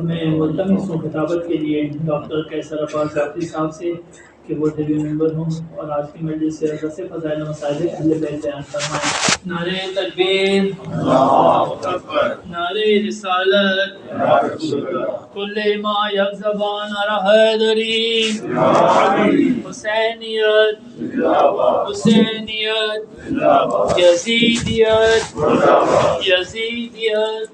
میں ملتمس ہوں خطابت کے لیے ڈاکٹر قیصر عباس ذاکری صاحب سے کہ وہ طبی ممبر ہوں اور آج کی مجلس سے رس فضائل و مسائل اہل بیت بیان فرمائیں۔ نعرہ تکبیر، اللہ اکبر، نعرہ رسالت، کل ما یک زبان حیدری، حسینیت، حسینیت، یزیدیت، یزیدیت،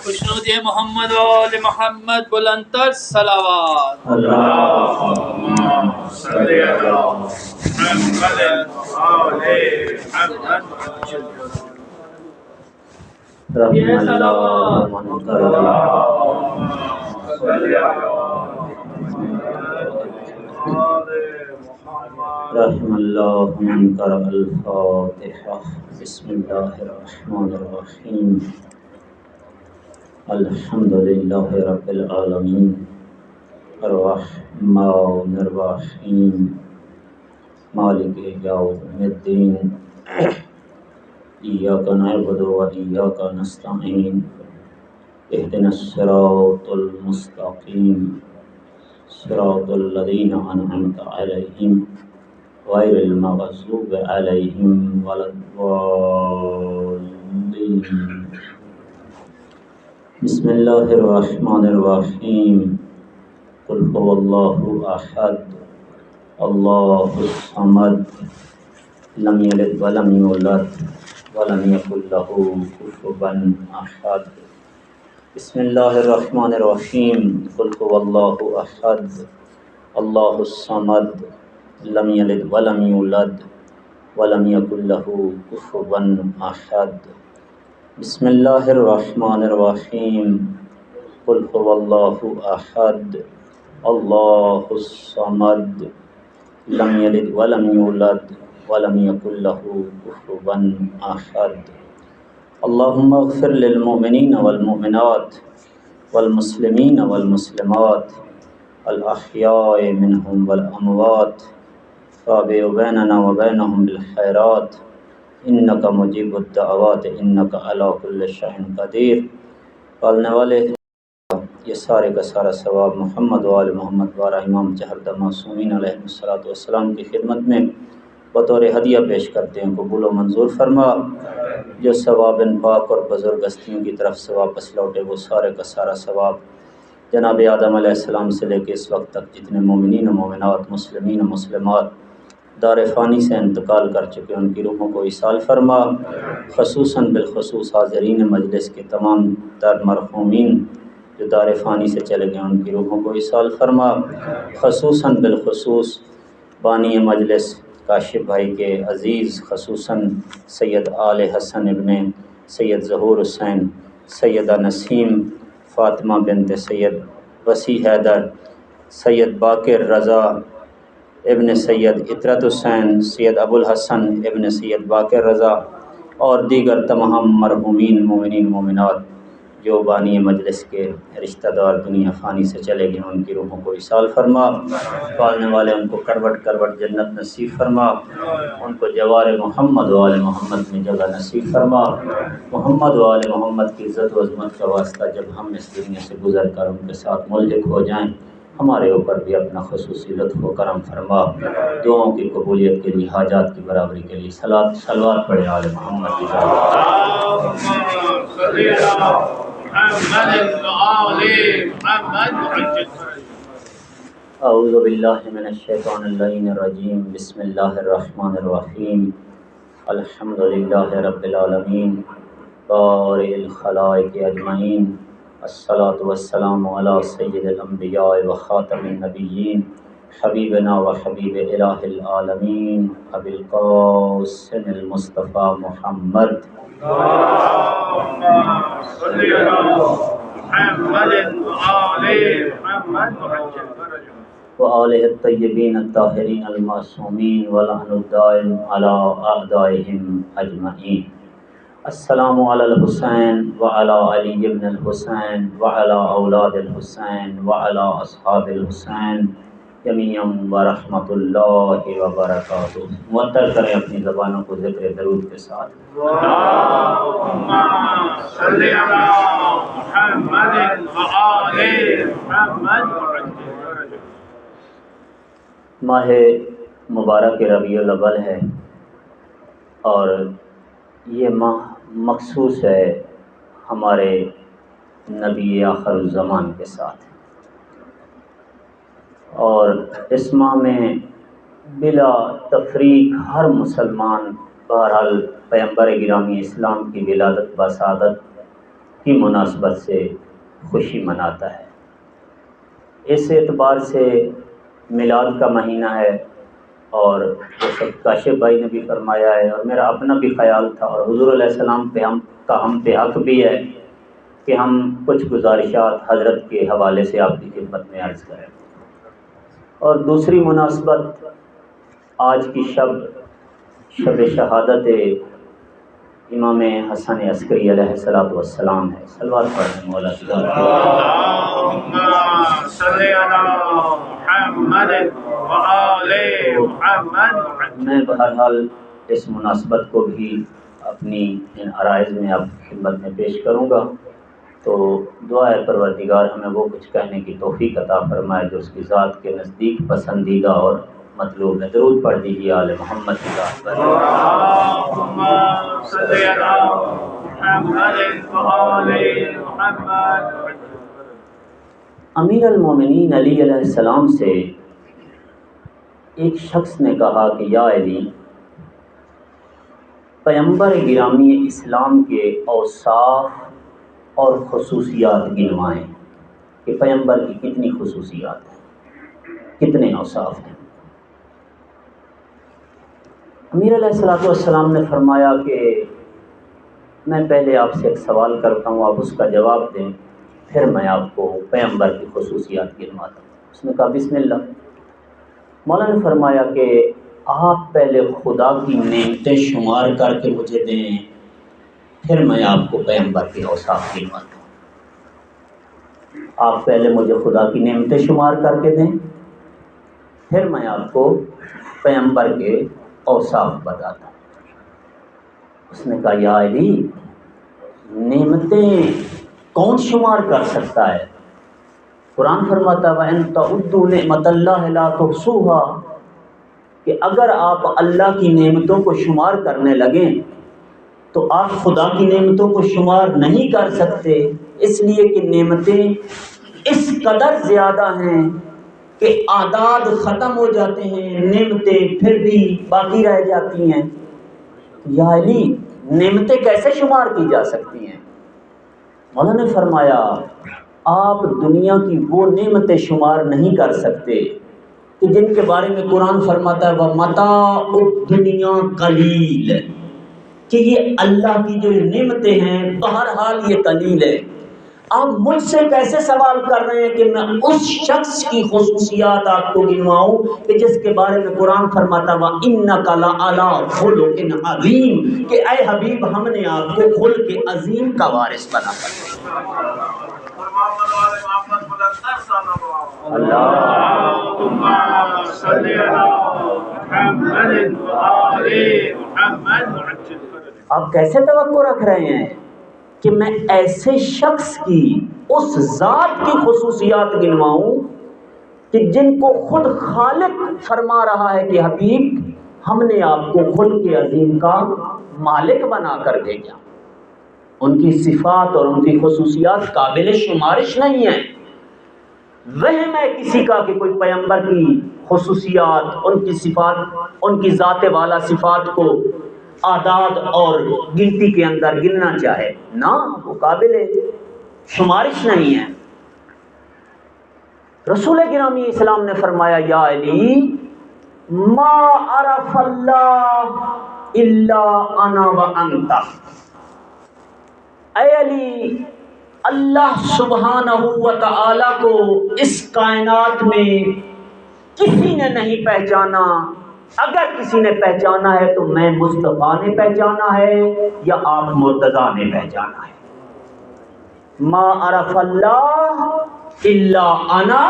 خوشنودی محمد و آل محمد، بلندتر صلوات۔ اللهم صل على محمد وآل محمد یہ صلوات رحم اللہ من قرأ الفاتحہ۔ بسم اللہ الرحمن الرحیم۔ الحمد للہ رب العالمین الرحمن الرحیم مالک یوم الدین ایاک نعبد و ایاک نستعین اہدنا الصراط المستقیم صراط الذین انعمت علیہم غیر المغضوب علیہم ولا الضالین۔ بسم اللہ الرحمن الرحیم۔ قل هو اللہ احد اللہ الصمد لم یلد ولم یولد ولم یکن له کفوا احد۔ بسم اللہ الرحمن الرحیم۔ قل هو اللہ احد اللہ الصمد لم یلد ولم یولد ولم یکن له کفوا احد۔ بسم اللہ الرحمن الرحیم۔ قل هو اللہ احد اللہ الصمد لم یلد ولم یولد ولم یکن له کفوا احد۔ اللہم اغفر للمؤمنین والمؤمنات والمسلمین والمسلمات الاحیاء منہم والاموات تابع بیننا وبینہم بالخیرات انک مجیب الدعوات انک علی کل شیء قدیر۔ پالنے والے یہ سارے کا سارا ثواب محمد و آل محمد وارہ امام جہردہ معصومین علیہ السلام کی خدمت میں بطور ہدیہ پیش کرتے ہیں، قبول و منظور فرما۔ جو ثواب ان پاک اور بزرگ ہستیوں کی طرف سے واپس لوٹے وہ سارے کا سارا ثواب جناب آدم علیہ السلام سے لے کے اس وقت تک جتنے مومنین و مومنات، مسلمین و مسلمات دار فانی سے انتقال کر چکے ان کی روحوں کو ایصال فرما۔ خصوصاً بالخصوص حاضرین مجلس کے تمام تر مرحومین جو دار فانی سے چلے گئے ان کی روحوں کو ایصال فرما۔ خصوصاً بالخصوص بانی مجلس کاشف بھائی کے عزیز خصوصاً سید آل حسن ابن سید ظہور حسین، سیدہ نسیم فاطمہ بنت سید وسیع حیدر، سید باقر رضا ابن سید عطرت حسین، سید ابو الحسن ابن سید باقر رضا اور دیگر تمام مرحومین مومنین مومنات جو بانی مجلس کے رشتہ دار دنیا فانی سے چلے گئے ان کی روحوں کو ایصال فرما۔ پالنے والے ان کو کروٹ کروٹ جنت نصیب فرما، ان کو جوار محمد و آل محمد میں جگہ نصیب فرما۔ محمد و آل محمد کی عزت و عظمت کا واسطہ جب ہم اس دنیا سے گزر کر ان کے ساتھ ملحق ہو جائیں ہمارے اوپر بھی اپنا خصوصی لطف و کرم فرما۔ دعاؤں کی قبولیت کے لیے، حاجات کی برابری کے لیے صلوات پڑھے آل محمد کی اعوذ باللہ من الشیطان اللعین الرجیم۔ بسم اللہ الرحمن الرحیم۔ الحمد للہ رب العالمین بارئ الخلائق اجمعین، الصلاۃ والسلام علی سید الانبیاء و خاتم النبیین، حبیبنا و حبیب الہ العالمین ابی القاسم المصطفیٰ محمد وآلہ الطیبین الطاہرین المعصومین ولعن الدائم علی اعدائہم اجمعین۔ السلام علی الحسین وعلی علی بن الحسین وعلی اولاد الحسین وعلی اصحاب الحسین جمیعا ورحمۃ اللہ وبرکاتہ۔ معطر کریں اپنی زبانوں کو ذکر درود کے ساتھ۔ اللہم صل علی محمد وآل ماہ مبارک ربیع الاول ہے اور یہ ماہ مخصوص ہے ہمارے نبی آخر الزمان کے ساتھ، اور اس ماہ میں بلا تفریق ہر مسلمان بہرحال پیغمبر گرامی اسلام کی ولادت بسعادت کی مناسبت سے خوشی مناتا ہے۔ اس اعتبار سے میلاد کا مہینہ ہے، اور جیسے کاشف بھائی نے بھی فرمایا ہے اور میرا اپنا بھی خیال تھا، اور حضور علیہ السلام پہ ہم پہ حق بھی ہے کہ ہم کچھ گزارشات حضرت کے حوالے سے آپ کی خدمت میں عرض کریں۔ اور دوسری مناسبت آج کی شب شہادت امام حسن عسکری علیہ السلام ہے۔ صلوات پڑھیں مولا کی ذات پہ۔ اللہم صلی علی محمد وآل محمد۔ میں بہرحال اس مناسبت کو بھی اپنی ان عرائض میں آپ کی خدمت میں پیش کروں گا، تو دعا ہے پروردگار ہمیں وہ کچھ کہنے کی توفیق عطا فرمائے جو اس کی ذات کے نزدیک پسندیدہ اور مطلوب ہے۔ درود پڑھ دیجیے آل محمد کی ذات پر۔ اللہم صلی علی محمد وآل محمد۔ امیر المومنین علی علیہ السلام سے ایک شخص نے کہا کہ یا علی، پیغمبر گرامی اسلام کے اوصاف اور خصوصیات گنوائیں کہ پیغمبر کی کتنی خصوصیات ہیں، کتنے اوصاف ہیں۔ امیر علیہ السلام نے فرمایا کہ میں پہلے آپ سے ایک سوال کرتا ہوں، آپ اس کا جواب دیں، پھر میں آپ کو پیغمبر کی خصوصیات گنواتا ہوں۔ اس نے کہا بسم اللہ۔ مولا نے فرمایا کہ آپ پہلے خدا کی نعمتیں شمار کر کے مجھے دیں، پھر میں آپ کو پیغمبر کے اوصاف گنواتا ہوں۔ آپ پہلے مجھے خدا کی نعمتیں شمار کر کے دیں، پھر میں آپ کو پیغمبر کے اوصاف بتاتا ہوں۔ اس نے کہا یا علی، نعمتیں کون شمار کر سکتا ہے؟ قرآن فرماتا ہے وَإِن تَعُدُّوا نِعْمَتَ اللَّهِ لَا تُحْصُوهَا، کہ اگر آپ اللہ کی نعمتوں کو شمار کرنے لگیں تو آپ خدا کی نعمتوں کو شمار نہیں کر سکتے، اس لیے کہ نعمتیں اس قدر زیادہ ہیں کہ اعداد ختم ہو جاتے ہیں، نعمتیں پھر بھی باقی رہ جاتی ہیں۔ یا علی، نعمتیں کیسے شمار کی جا سکتی ہیں؟ مولا نے فرمایا آپ دنیا کی وہ نعمتیں شمار نہیں کر سکتے کہ جن کے بارے میں قرآن فرماتا ہے وَمَتَاعُ الدُّنْيَا قَلِيلٌ، کہ یہ اللہ کی جو نعمتیں ہیں بہرحال یہ قلیل ہے۔ آپ مجھ سے کیسے سوال کر رہے ہیں کہ میں اس شخص کی خصوصیات آپ کو گنواؤں کہ جس کے بارے میں قرآن فرماتا ہے وَإِنَّكَ لَعَلَىٰ خُلُقٍ عَظِيمٍ، کہ اے حبیب ہم نے آپ کو خلق عظیم کا وارث بنا کر اللہم صلی علی محمد وآل محمد۔ آپ کیسے توقع رکھ رہے ہیں کہ میں ایسے شخص کی اس ذات کی خصوصیات گنواؤں کہ جن کو خود خالق فرما رہا ہے کہ حبیب ہم نے آپ کو خلق عظیم کا مالک بنا کر بھیجا۔ ان کی صفات اور ان کی خصوصیات قابل شمارش نہیں ہیں۔ وہم ہے کسی کا کہ کوئی پیغمبر کی خصوصیات، ان کی صفات، ان کی ذات والا صفات کو اعداد اور گنتی کے اندر گننا چاہے، نہ وہ قابل شمارش نہیں ہے۔ رسول گرامی اسلام نے فرمایا یا علی ما عرف اللہ الا انا وانت، اے علی اللہ سبحانہ و تعالی کو اس کائنات میں کسی نے نہیں پہچانا، اگر کسی نے پہچانا ہے تو میں مصطفیٰ نے پہچانا ہے یا آپ مرتضیٰ نے پہچانا ہے۔ ما عرف اللہ الا انا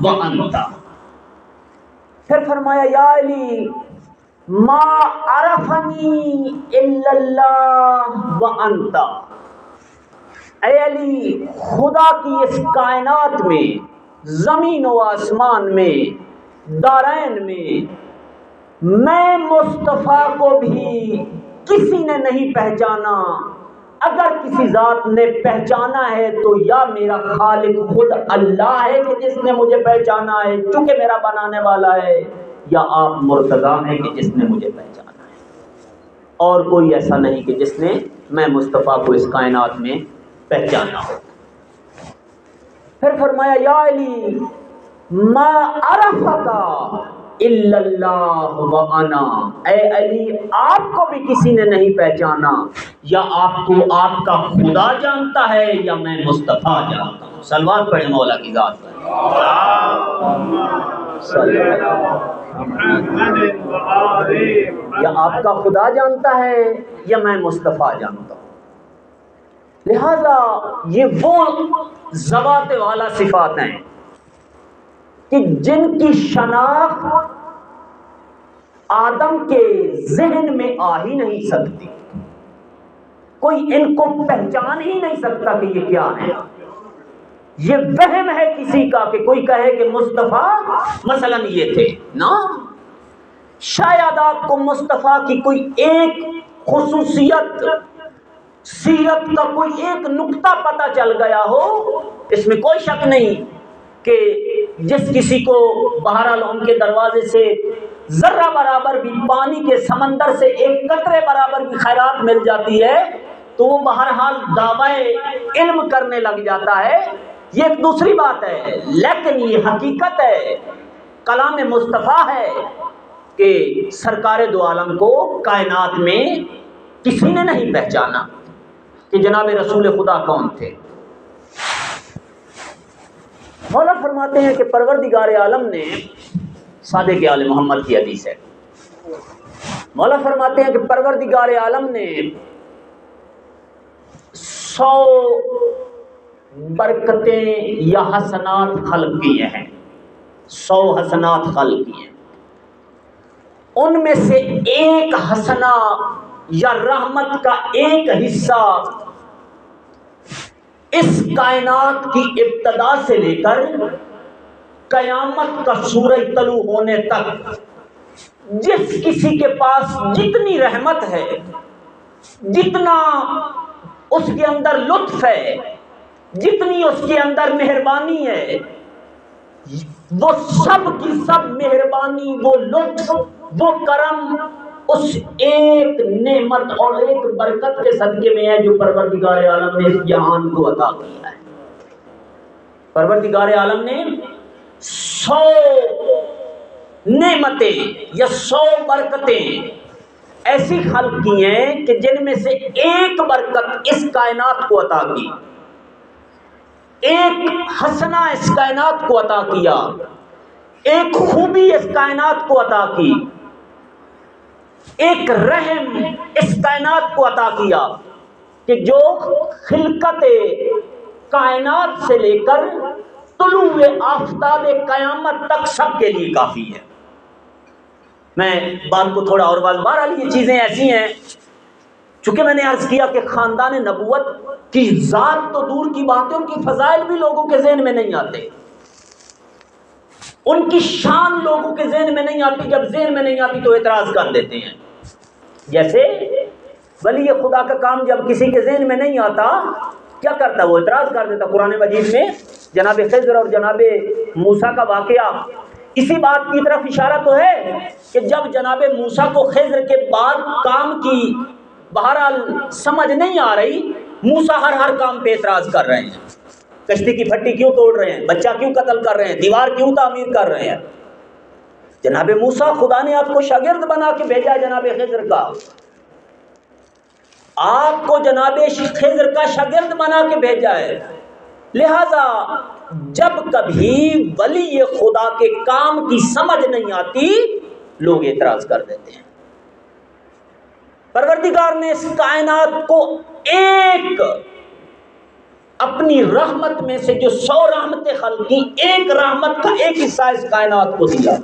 وانت۔ پھر فرمایا یا علی ما عرفنی الا اللہ وانت، اے علی خدا کی اس کائنات میں، زمین و آسمان میں، دارین میں مصطفیٰ کو بھی کسی نے نہیں پہچانا، اگر کسی ذات نے پہچانا ہے تو یا میرا خالق خود اللہ ہے کہ جس نے مجھے پہچانا ہے چونکہ میرا بنانے والا ہے، یا آپ مرتضیٰ ہیں کہ جس نے مجھے پہچانا ہے، اور کوئی ایسا نہیں کہ جس نے میں مصطفیٰ کو اس کائنات میں پہچانا ہو۔ پھر فرمایا یا علی ما عرفک الا اللہ وانا، اے علی آپ کو بھی کسی نے نہیں پہچانا، یا آپ کو آپ کا خدا جانتا ہے یا میں مصطفیٰ جانتا ہوں۔ صلوات پڑھیں مولا کی ذات پر۔ یا آپ کا خدا جانتا ہے یا میں مصطفیٰ جانتا ہوں۔ لہذا یہ وہ ذوات والا صفات ہیں کہ جن کی شناخت آدم کے ذہن میں آ ہی نہیں سکتی، کوئی ان کو پہچان ہی نہیں سکتا کہ یہ کیا ہے۔ یہ وہم ہے کسی کا کہ کوئی کہے کہ مصطفیٰ مثلا یہ تھے، نا، شاید آپ کو مصطفیٰ کی کوئی ایک خصوصیت، سیرت کا کوئی ایک نقطہ پتہ چل گیا ہو، اس میں کوئی شک نہیں کہ جس کسی کو بہرحال ان کے دروازے سے ذرہ برابر بھی پانی کے سمندر سے ایک قطرے برابر بھی خیرات مل جاتی ہے تو وہ بہرحال دعوی علم کرنے لگ جاتا ہے، یہ ایک دوسری بات ہے، لیکن یہ حقیقت ہے، کلام مصطفیٰ ہے کہ سرکار دو عالم کو کائنات میں کسی نے نہیں پہچانا کہ جناب رسول خدا کون تھے۔ مولا فرماتے ہیں کہ پروردگار عالم نے، صادق آل محمد کی حدیث ہے، مولا فرماتے ہیں کہ پروردگار عالم نے 100 برکتیں یا حسنات خلق کیے ہیں، 100 حسنات خلق کیے ہیں، ان میں سے ایک حسنہ یا رحمت کا ایک حصہ اس کائنات کی ابتدا سے لے کر قیامت کا سورج طلوع ہونے تک جس کسی کے پاس جتنی رحمت ہے، جتنا اس کے اندر لطف ہے، جتنی اس کے اندر مہربانی ہے، وہ سب کی سب مہربانی، وہ لطف، وہ کرم اس ایک نعمت اور ایک برکت کے صدقے میں ہے جو پروردگار عالم نے اس جہان کو عطا کیا ہے۔ پروردگار عالم نے 100 نعمتیں یا 100 برکتیں ایسی خلق کی ہیں کہ جن میں سے ایک برکت اس کائنات کو عطا کی، ایک حسنہ اس کائنات کو عطا کیا، ایک خوبی اس کائنات کو عطا کی، ایک رحم اس کائنات کو عطا کیا کہ جو خلقت کائنات سے لے کر طلوع آفتاب قیامت تک سب کے لیے کافی ہے۔ میں بات کو تھوڑا اور بہرحال یہ چیزیں ایسی ہیں، چونکہ میں نے عرض کیا کہ خاندان نبوت کی ذات تو دور کی بات ہے، ان کی فضائل بھی لوگوں کے ذہن میں نہیں آتے، ان کی شان لوگوں کے ذہن میں نہیں آتی، جب ذہن میں نہیں آتی تو اعتراض کر دیتے ہیں۔ جیسے ولی خدا کا کام جب کسی کے ذہن میں نہیں آتا کیا کرتا، وہ اعتراض کر دیتا۔ قرآن مجید میں جناب خضر اور جناب موسیٰ کا واقعہ اسی بات کی طرف اشارہ تو ہے کہ جب جناب موسیٰ کو خضر کے بعد کام کی بہرحال سمجھ نہیں آ رہی، موسیٰ ہر کام پہ اعتراض کر رہے ہیں، کشتی کی پھٹی کیوں توڑ رہے ہیں، بچہ کیوں قتل کر رہے ہیں، دیوار کیوں تعمیر کر رہے ہیں۔ جناب موسیٰ خدا نے آپ کو شاگرد بنا کے بھیجا ہے، جناب خضر کا، آپ کو جناب خضر کا شاگرد بنا کے بھیجا ہے، لہذا جب کبھی ولی خدا کے کام کی سمجھ نہیں آتی لوگ اعتراض کر دیتے ہیں۔ پروردگار نے اس کائنات کو ایک اپنی رحمت میں سے جو 100 رحمتیں خلق کی، ایک رحمت کا ایک حصہ اس کائنات کو دیا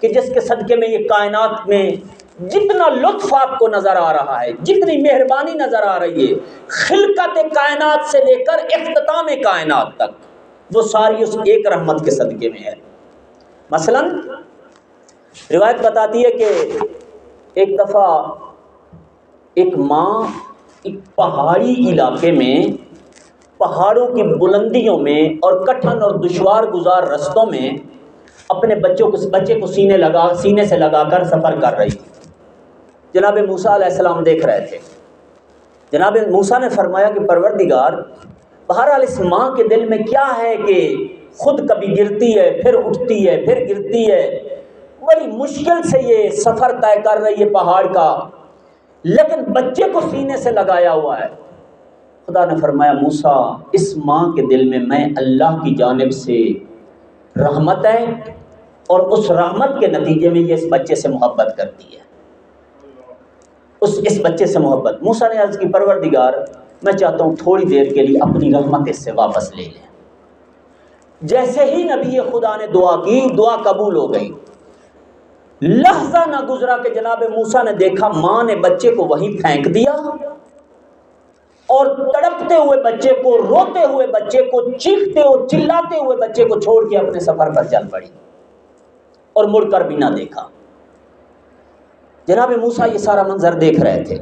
کہ جس کے صدقے میں یہ کائنات میں جتنا لطف آپ کو نظر آ رہا ہے، جتنی مہربانی نظر آ رہی ہے خلقت کائنات سے لے کر اختتام کائنات تک، وہ ساری اس ایک رحمت کے صدقے میں ہے۔ مثلا روایت بتاتی ہے کہ ایک دفعہ ایک ماں ایک پہاڑی علاقے میں، پہاڑوں کی بلندیوں میں اور کٹھن اور دشوار گزار رستوں میں اپنے بچے کو سینے سے لگا کر سفر کر رہی تھی۔ جناب موسیٰ علیہ السلام دیکھ رہے تھے۔ جناب موسیٰ نے فرمایا کہ پروردگار، بہرحال اس ماں کے دل میں کیا ہے کہ خود کبھی گرتی ہے، پھر اٹھتی ہے، پھر گرتی ہے، بڑی مشکل سے یہ سفر طے کر رہی ہے پہاڑ کا، لیکن بچے کو سینے سے لگایا ہوا ہے۔ خدا نے فرمایا موسیٰ، اس ماں کے دل میں اللہ کی جانب سے رحمت ہے، اور اس رحمت کے نتیجے میں یہ اس بچے سے محبت کرتی ہے، اس بچے سے محبت۔ موسیٰ نے عرض کی پروردگار، میں چاہتا ہوں تھوڑی دیر کے لیے اپنی رحمت اس سے واپس لے لیں۔ جیسے ہی نبی خدا نے دعا کی، دعا قبول ہو گئی۔ لحظہ نہ گزرا کہ جناب موسیٰ نے دیکھا ماں نے بچے کو وہیں پھینک دیا، اور تڑپتے ہوئے بچے کو، روتے ہوئے بچے کو، چیختے اور چلاتے ہوئے بچے کو چھوڑ کے اپنے سفر پر چل پڑی، اور مڑ کر بھی نہ دیکھا۔ جناب موسیٰ یہ سارا منظر دیکھ رہے تھے۔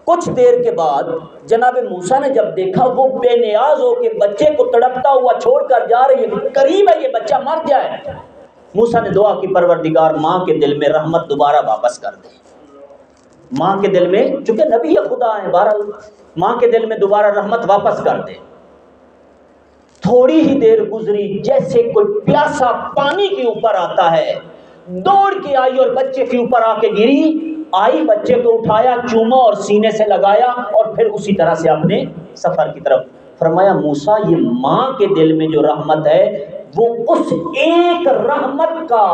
کچھ دیر کے بعد جناب موسیٰ نے جب دیکھا وہ بے نیاز ہو کے بچے کو تڑپتا ہوا چھوڑ کر جا رہی ہے، قریب ہے یہ بچہ مر جائے، موسیٰ نے دعا کی پروردگار ماں کے دل میں رحمت دوبارہ واپس کر دے۔ ماں کے دل میں، چونکہ نبی خدا ہے، بہرحال ماں کے دل میں دوبارہ رحمت واپس کر دے۔ تھوڑی ہی دیر گزری، جیسے کوئی پیاسا پانی کے اوپر آتا ہے، دوڑ کے آئی اور بچے کے اوپر آ کے گری، آئی بچے کو اٹھایا، چوما اور سینے سے لگایا، اور پھر اسی طرح سے اپنے سفر کی طرف۔ فرمایا موسیٰ، یہ ماں کے دل میں جو رحمت ہے وہ اس ایک رحمت کا،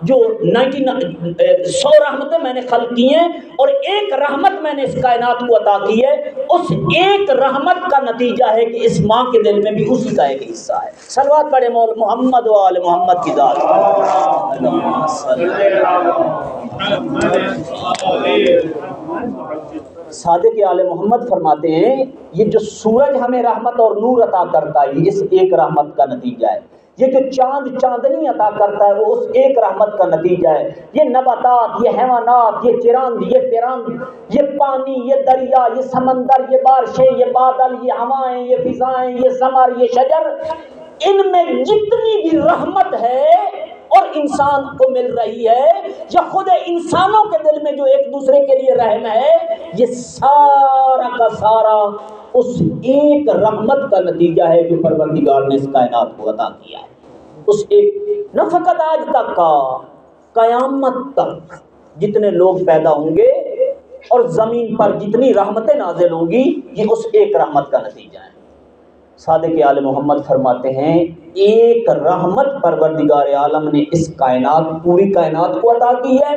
جو 100 رحمتیں میں نے خلق کی ہیں اور ایک رحمت میں نے اس کائنات کو عطا کی ہے، اس ایک رحمت کا نتیجہ ہے کہ اس ماں کے دل میں بھی اسی کا ایک حصہ ہے۔ صلوات پڑھے مولا محمد و آل محمد کی ذات۔ صادق آل محمد فرماتے ہیں یہ جو سورج ہمیں رحمت اور نور عطا کرتا ہے یہ اس ایک رحمت کا نتیجہ ہے، یہ جو چاند چاندنی عطا کرتا ہے وہ اس ایک رحمت کا نتیجہ ہے، یہ نباتات، یہ حیوانات، یہ چرند، یہ پرند، یہ پانی، یہ دریا، یہ سمندر، یہ بارشیں، یہ بادل، یہ ہوائیں، یہ فضائیں، یہ ثمر، یہ شجر، ان میں جتنی بھی رحمت ہے اور انسان کو مل رہی ہے، یا خود انسانوں کے دل میں جو ایک دوسرے کے لیے رحم ہے، یہ سارا کا سارا اس ایک رحمت کا نتیجہ ہے جو پروردگار نے اس کائنات کو عطا کیا ہے۔ اس ایک، نہ فقط آج تک کا، قیامت تک جتنے لوگ پیدا ہوں گے اور زمین پر جتنی رحمتیں نازل ہوں گی یہ اس ایک رحمت کا نتیجہ ہے۔ صادق آل محمد فرماتے ہیں ایک رحمت پروردگار عالم نے اس کائنات، پوری کائنات کو عطا کی ہے،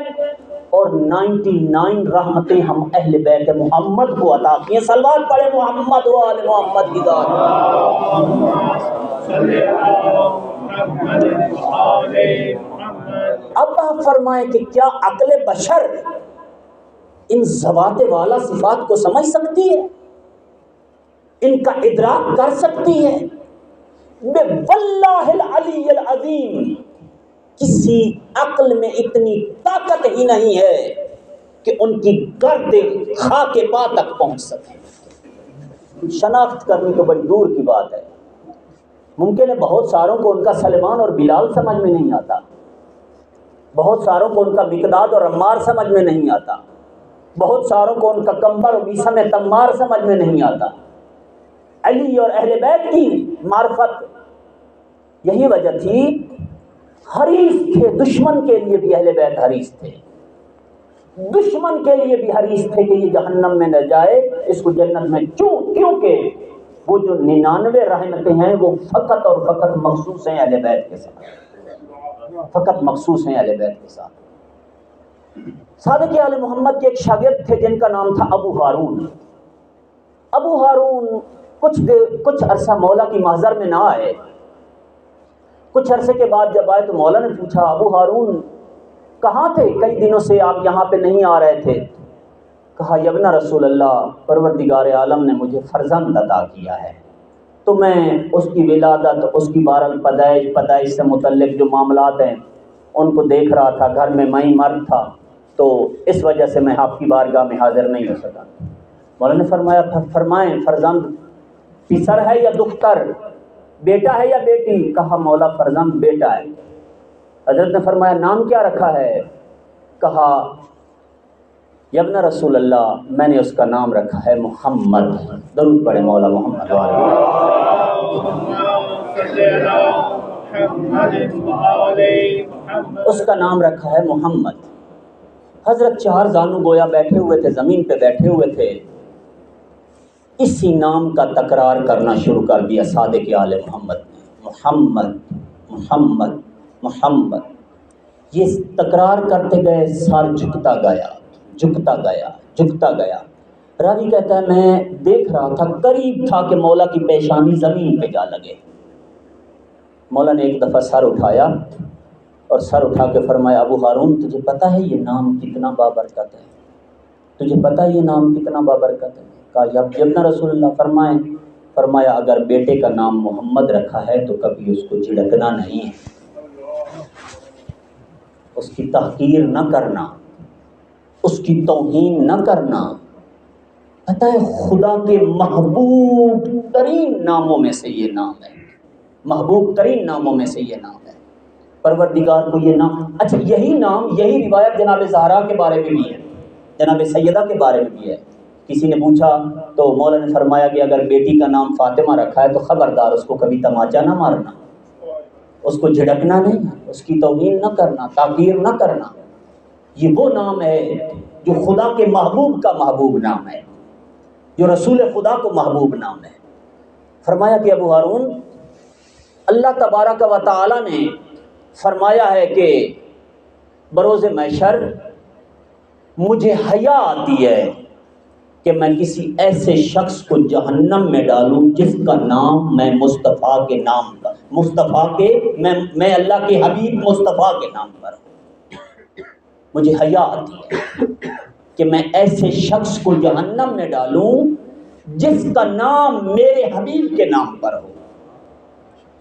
اور 99 رحمتیں ہم اہل بیت محمد کو عطا کی ہیں۔ صلوات پڑھے محمد و آل محمد کی ذات۔ اب آپ فرمائیں کہ کیا عقل بشر ان ذوات والا صفات کو سمجھ سکتی ہے، ان کا ادراک کر سکتی ہے؟ واللہ العلی العظیم، کسی عقل میں اتنی طاقت ہی نہیں ہے کہ ان کی گرد خاک پا تک پہنچ سکے۔ شناخت کرنی تو بڑی دور کی بات ہے۔ ممکن ہے بہت ساروں کو ان کا سلمان اور بلال سمجھ میں نہیں آتا، بہت ساروں کو ان کا مقداد اور عمار سمجھ میں نہیں آتا، بہت ساروں کو ان کا کمبر اور بیسم تمار سمجھ میں نہیں آتا۔ علی اور اہل بیت کی معرفت، یہی وجہ تھی حریص تھے، دشمن کے لیے بھی اہل بیت حریص تھے، دشمن کے لیے بھی حریص تھے کہ یہ جہنم میں نہ جائے، اس کو جنت میں، کیونکہ وہ جو 99 رحمتیں ہیں وہ فقط اور فقط مخصوص ہیں اہل بیت کے ساتھ، فقط مخصوص ہیں اہل بیت کے ساتھ۔ صادق آل محمد کے ایک شاگرد تھے جن کا نام تھا ابو ہارون۔ ابو ہارون کچھ عرصہ مولا کی محضر میں نہ آئے، کچھ عرصے کے بعد جب آئے تو مولا نے پوچھا ابو ہارون کہاں تھے؟ کئی دنوں سے آپ یہاں پہ نہیں آ رہے تھے۔ کہا یبن رسول اللہ، پروردگار عالم نے مجھے فرزند عطا کیا ہے، تو میں اس کی ولادت، اس کی بہرحال پیدائش سے متعلق جو معاملات ہیں ان کو دیکھ رہا تھا، گھر میں میں مرد تھا، تو اس وجہ سے میں آپ کی بارگاہ میں حاضر نہیں ہو سکا۔ مولا نے فرمائیں فرزند پسر ہے یا دختر، بیٹا ہے یا بیٹی؟ کہا مولا فرزند بیٹا ہے۔ حضرت نے فرمایا نام کیا رکھا ہے؟ کہا یبن رسول اللہ، میں نے اس کا نام رکھا ہے محمد۔ درود پڑھے مولا محمد اس کا نام رکھا ہے محمد۔ حضرت چار زانو گویا بیٹھے ہوئے تھے، زمین پہ بیٹھے ہوئے تھے، اسی نام کا تکرار کرنا شروع کر دیا صادق آل محمد نے، محمد محمد محمد۔ یہ تکرار کرتے گئے، سر جھکتا گیا جھکتا گیا جھکتا گیا۔ راوی کہتا ہے میں دیکھ رہا تھا، قریب تھا کہ مولا کی پیشانی زمین پہ جا لگے۔ مولا نے ایک دفعہ سر اٹھایا اور سر اٹھا کے فرمایا ابو ہارون، تجھے پتہ ہے یہ نام کتنا بابرکت ہے؟ تجھے پتہ ہے یہ نام کتنا بابرکت ہے؟ کہا یبن رسول اللہ، فرمایا اگر بیٹے کا نام محمد رکھا ہے تو کبھی اس کو جھڑکنا نہیں ہے، اس کی تحقیر نہ کرنا، اس کی توہین نہ کرنا۔ پتہ ہے خدا کے محبوب ترین ناموں میں سے یہ نام ہے، محبوب ترین ناموں میں سے یہ نام ہے۔ پروردگار کو یہ نام، اچھا یہی نام، یہی روایت جناب زہرا کے بارے میں بھی ہے، جناب سیدہ کے بارے میں بھی ہے۔ کسی نے پوچھا تو مولا نے فرمایا کہ اگر بیٹی کا نام فاطمہ رکھا ہے تو خبردار اس کو کبھی تماچا نہ مارنا، اس کو جھڑکنا نہیں، اس کی توہین نہ کرنا، تحقیر نہ کرنا۔ یہ وہ نام ہے جو خدا کے محبوب کا محبوب نام ہے، جو رسول خدا کو محبوب نام ہے۔ فرمایا کہ ابو ہارون، اللہ تبارک و تعالی نے فرمایا ہے کہ بروز محشر مجھے حیا آتی ہے کہ میں کسی ایسے شخص کو جہنم میں ڈالوں جس کا نام میں مصطفیٰ کے نام کا، مصطفیٰ کے میں اللہ کے حبیب مصطفیٰ کے نام پر ہوں۔ مجھے حیا آتی ہے کہ میں ایسے شخص کو جہنم میں ڈالوں جس کا نام میرے حبیب کے نام پر ہو۔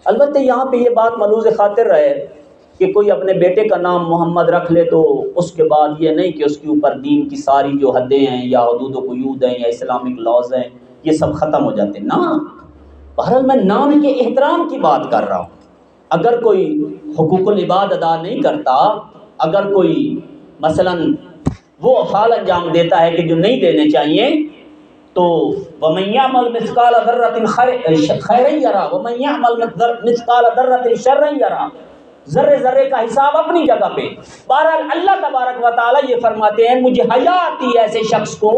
البتہ یہاں پہ یہ بات ملحوظ خاطر رہے کہ کوئی اپنے بیٹے کا نام محمد رکھ لے تو اس کے بعد یہ نہیں کہ اس کے اوپر دین کی ساری جو حدیں ہیں یا حدود و قیود ہیں یا اسلامک لاز ہیں یہ سب ختم ہو جاتے ہیں۔ نہ، بہرحال میں نام کے احترام کی بات کر رہا ہوں۔ اگر کوئی حقوق العباد ادا نہیں کرتا، اگر کوئی مثلا وہ افعال انجام دیتا ہے کہ جو نہیں دینے چاہیے، تو وَمَن يَعْمَلْ مِثْقَالَ ذَرَّةٍ خَيْرًا يَرَهُ وَمَن يَعْمَلْ مِثْقَالَ ذَرَّةٍ شَرًّا يَرَهُ۔ ذرے ذرے کا حساب اپنی جگہ پہ۔ بہرحال اللہ تبارک و تعالیٰ یہ فرماتے ہیں مجھے حیا آتی ہے ایسے شخص کو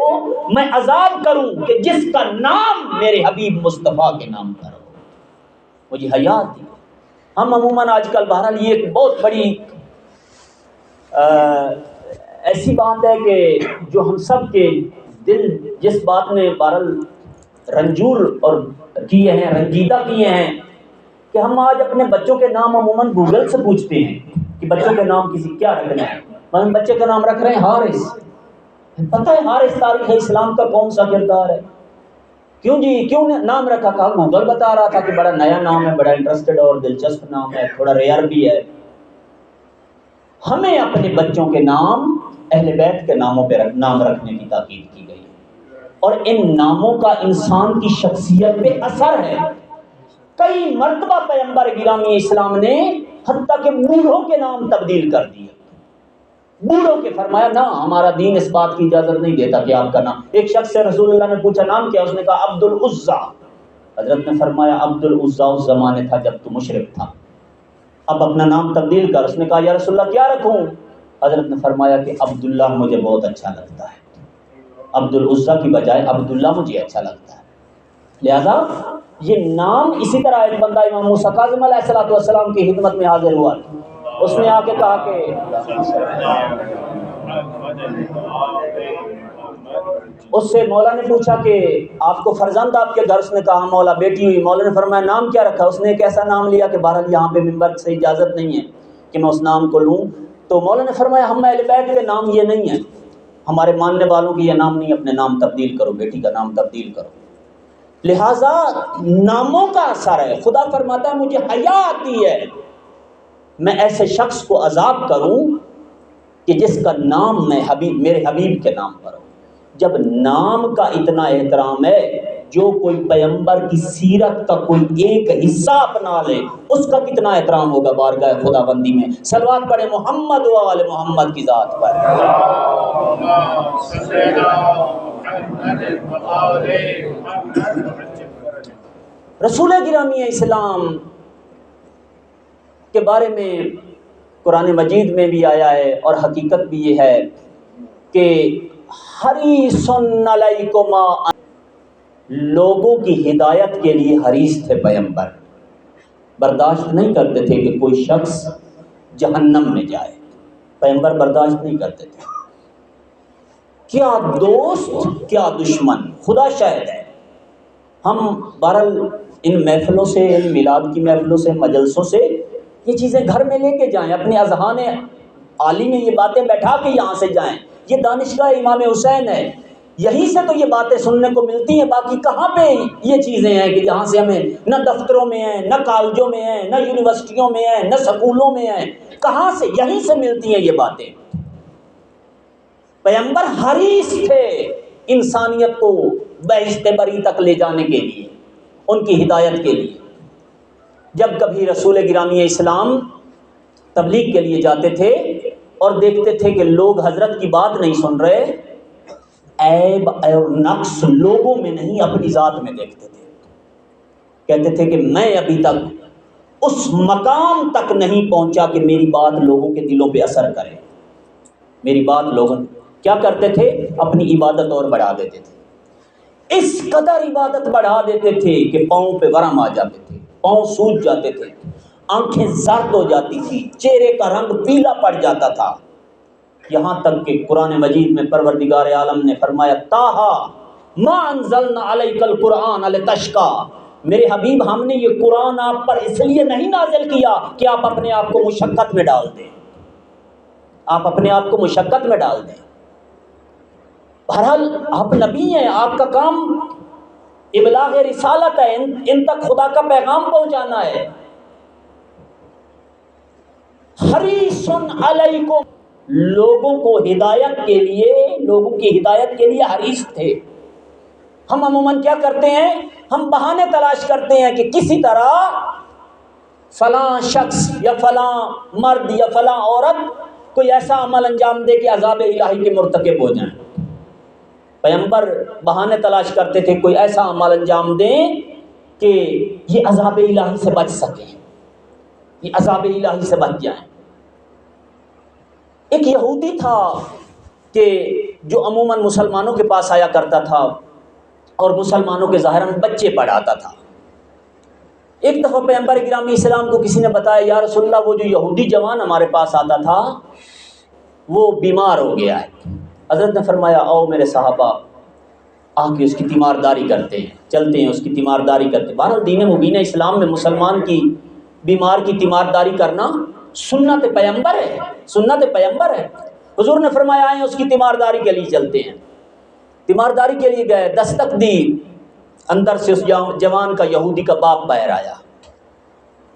میں عذاب کروں کہ جس کا نام میرے حبیب مصطفیٰ کے نام پر ہو، مجھے حیا آتی ہے۔ ہم عموماً آج کل بہرحال یہ ایک بہت بڑی ایسی بات ہے کہ جو ہم سب کے دل جس بات نے بہرحال رنجور اور کیے ہیں، رنجیدہ کیے ہیں، کہ ہم آج اپنے بچوں کے نام عموماً گوگل سے پوچھتے ہیں کہ بچوں کے نام کسی کیا رکھنا ہے۔ ہم بچے کا نام رکھ رہے ہیں حارث، پتہ ہے حارث تاریخ اسلام کا کون سا کردار ہے؟ کیوں جی کیوں نام رکھا؟ کہا گوگل بتا رہا تھا کہ بڑا نیا نام ہے، بڑا انٹرسٹڈ اور دلچسپ نام ہے، تھوڑا ریئر بھی ہے۔ ہمیں اپنے بچوں کے نام اہل بیت کے ناموں پہ نام رکھنے کی تاکید کی گئی اور ان ناموں کا انسان کی شخصیت پہ اثر ہے۔ کئی مرتبہ پیغمبر گرامی اسلام نے حتیٰ کہ بوڑھوں کے نام تبدیل کر دیے، بوڑھوں کے، فرمایا نہ ہمارا دین اس بات کی اجازت نہیں دیتا کہ آپ کا نام۔ ایک شخص سے رسول اللہ نے پوچھا نام کیا؟ اس نے کہا عبد العزیٰ۔ حضرت نے فرمایا عبد العزیٰ اس زمانے تھا جب تو مشرک تھا، اب اپنا نام تبدیل کر۔ اس نے کہا یا رسول اللہ کیا رکھوں؟ حضرت نے فرمایا کہ عبداللہ مجھے بہت اچھا لگتا ہے، عبد العزیٰ کی بجائے عبداللہ مجھے اچھا لگتا ہے۔ لہذا یہ نام، اسی طرح ایک بندہ امام موسیٰ کاظم علیہ السلام کی خدمت میں حاضر ہوا، اس نے آ کے کہا کہ اس سے مولا نے پوچھا کہ آپ کو فرزند آپ کے گھر؟ اس نے کہا مولا بیٹی ہوئی۔ مولا نے فرمایا نام کیا رکھا؟ اس نے ایک ایسا نام لیا کہ بہرحال یہاں پہ ممبر سے اجازت نہیں ہے کہ میں اس نام کو لوں، تو مولا نے فرمایا ہم اہل بیت کے نام یہ نہیں ہیں، ہمارے ماننے والوں کی یہ نام نہیں، اپنے نام تبدیل کرو، بیٹی کا نام تبدیل کرو۔ لہٰذا ناموں کا اثر ہے۔ خدا فرماتا ہے مجھے حیا آتی ہے میں ایسے شخص کو عذاب کروں کہ جس کا نام میں میرے حبیب کے نام پر ہو۔ جب نام کا اتنا احترام ہے، جو کوئی پیغمبر کی سیرت کا کوئی ایک حصہ اپنا لے اس کا کتنا احترام ہوگا بارگاہ خدا بندی میں۔ صلوات پڑھیں محمد و آل محمد کی ذات پر۔ رسول گرامی اسلام کے بارے میں قرآن مجید میں بھی آیا ہے اور حقیقت بھی یہ ہے کہ حریص علیکم، لوگوں کی ہدایت کے لیے حریص تھے پیغمبر، برداشت نہیں کرتے تھے کہ کوئی شخص جہنم میں جائے، پیغمبر برداشت نہیں کرتے تھے۔ کیا دوست کیا دشمن، خدا شاہد ہے۔ ہم بہرحال ان محفلوں سے، ان میلاد کی محفلوں سے، مجلسوں سے یہ چیزیں گھر میں لے کے جائیں، اپنے اذہان عالی میں یہ باتیں بیٹھا کے یہاں سے جائیں۔ یہ دانشگاہ امام حسین ہے، یہیں سے تو یہ باتیں سننے کو ملتی ہیں۔ باقی کہاں پہ یہ چیزیں ہیں کہ جہاں سے ہمیں نہ دفتروں میں ہیں، نہ کالجوں میں ہیں، نہ یونیورسٹیوں میں ہیں، نہ سکولوں میں ہیں، کہاں سے؟ یہیں سے ملتی ہیں یہ باتیں۔ پیغمبر حریص تھے انسانیت کو بہشت بری تک لے جانے کے لیے، ان کی ہدایت کے لیے۔ جب کبھی رسول گرامی اسلام تبلیغ کے لیے جاتے تھے اور دیکھتے تھے کہ لوگ حضرت کی بات نہیں سن رہے، عیب اور نقص لوگوں میں نہیں اپنی ذات میں دیکھتے تھے، کہتے تھے کہ میں ابھی تک اس مقام تک نہیں پہنچا کہ میری بات لوگوں کے دلوں پہ اثر کرے۔ میری بات لوگوں کیا کرتے تھے؟ اپنی عبادت اور بڑھا دیتے تھے، اس قدر عبادت بڑھا دیتے تھے کہ پاؤں پہ ورم آ جاتے تھے، پاؤں سوج جاتے تھے، آنکھیں زرد ہو جاتی تھی، چہرے کا رنگ پیلا پڑ جاتا تھا، یہاں تک کہ قرآن مجید میں پروردگار عالم نے فرمایا تاہا ما انزلنا علیک القرآن لتشقی، میرے حبیب ہم نے یہ قرآن آپ پر اس لیے نہیں نازل کیا کہ آپ اپنے آپ کو مشقت میں ڈال دیں، آپ اپنے آپ کو مشقت میں ڈال دیں۔ بہرحال آپ نبی ہیں، آپ کا کام ابلاغ رسالت ہے، ان تک خدا کا پیغام پہنچانا ہے۔ حریص علیکم، لوگوں کو ہدایت کے لیے، لوگوں کی ہدایت کے لیے حریص تھے۔ ہم عموماً کیا کرتے ہیں؟ ہم بہانے تلاش کرتے ہیں کہ کسی طرح فلاں شخص یا فلاں مرد یا فلاں عورت کوئی ایسا عمل انجام دے کہ عذاب الہی کے مرتکب ہو جائیں۔ پیغمبر بہانے تلاش کرتے تھے کوئی ایسا عمل انجام دیں کہ یہ عذاب الہی سے بچ سکیں، یہ عذاب الہی سے بچ جائیں۔ ایک یہودی تھا کہ جو عموماً مسلمانوں کے پاس آیا کرتا تھا اور مسلمانوں کے ظاہراً بچے پڑھاتا تھا۔ ایک دفعہ پیغمبر گرامی اسلام کو کسی نے بتایا یا رسول اللہ وہ جو یہودی جوان ہمارے پاس آتا تھا وہ بیمار ہو گیا ہے۔ حضرت نے فرمایا آؤ میرے صحابہ، آ کے اس کی تیمارداری کرتے ہیں، چلتے ہیں اس کی تیمارداری کرتے ہیں۔ بہرحال دین مبین اسلام میں مسلمان کی بیمار کی تیمارداری کرنا سنت پیغمبر ہے، سنت پیغمبر ہے۔ حضور نے فرمایا آئیں اس کی تیمارداری کے لیے چلتے ہیں۔ تیمارداری کے لیے گئے، دستک دی، اندر سے اس جوان کا، یہودی کا باپ باہر آیا۔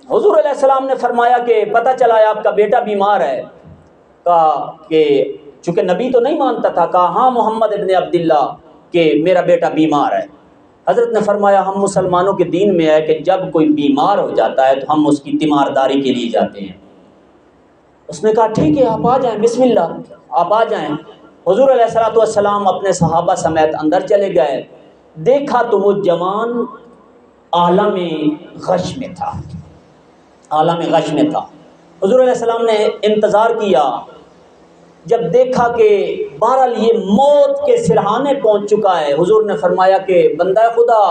حضور علیہ السلام نے فرمایا کہ پتہ چلا ہے آپ کا بیٹا بیمار ہے۔ کہا کہ چونکہ نبی تو نہیں مانتا تھا، کہا ہاں محمد ابن عبداللہ کہ میرا بیٹا بیمار ہے۔ حضرت نے فرمایا ہم مسلمانوں کے دین میں ہے کہ جب کوئی بیمار ہو جاتا ہے تو ہم اس کی تیمارداری کے لیے جاتے ہیں۔ اس نے کہا ٹھیک ہے آپ آ جائیں، بسم اللہ آپ آ جائیں۔ حضور علیہ السلام اپنے صحابہ سمیت اندر چلے گئے، دیکھا تو وہ جوان عالم غش میں تھا، عالم غش میں تھا۔ حضور علیہ السلام نے انتظار کیا، جب دیکھا کہ بہرحال یہ موت کے سرہانے پہنچ چکا ہے، حضور نے فرمایا کہ بندہ خدا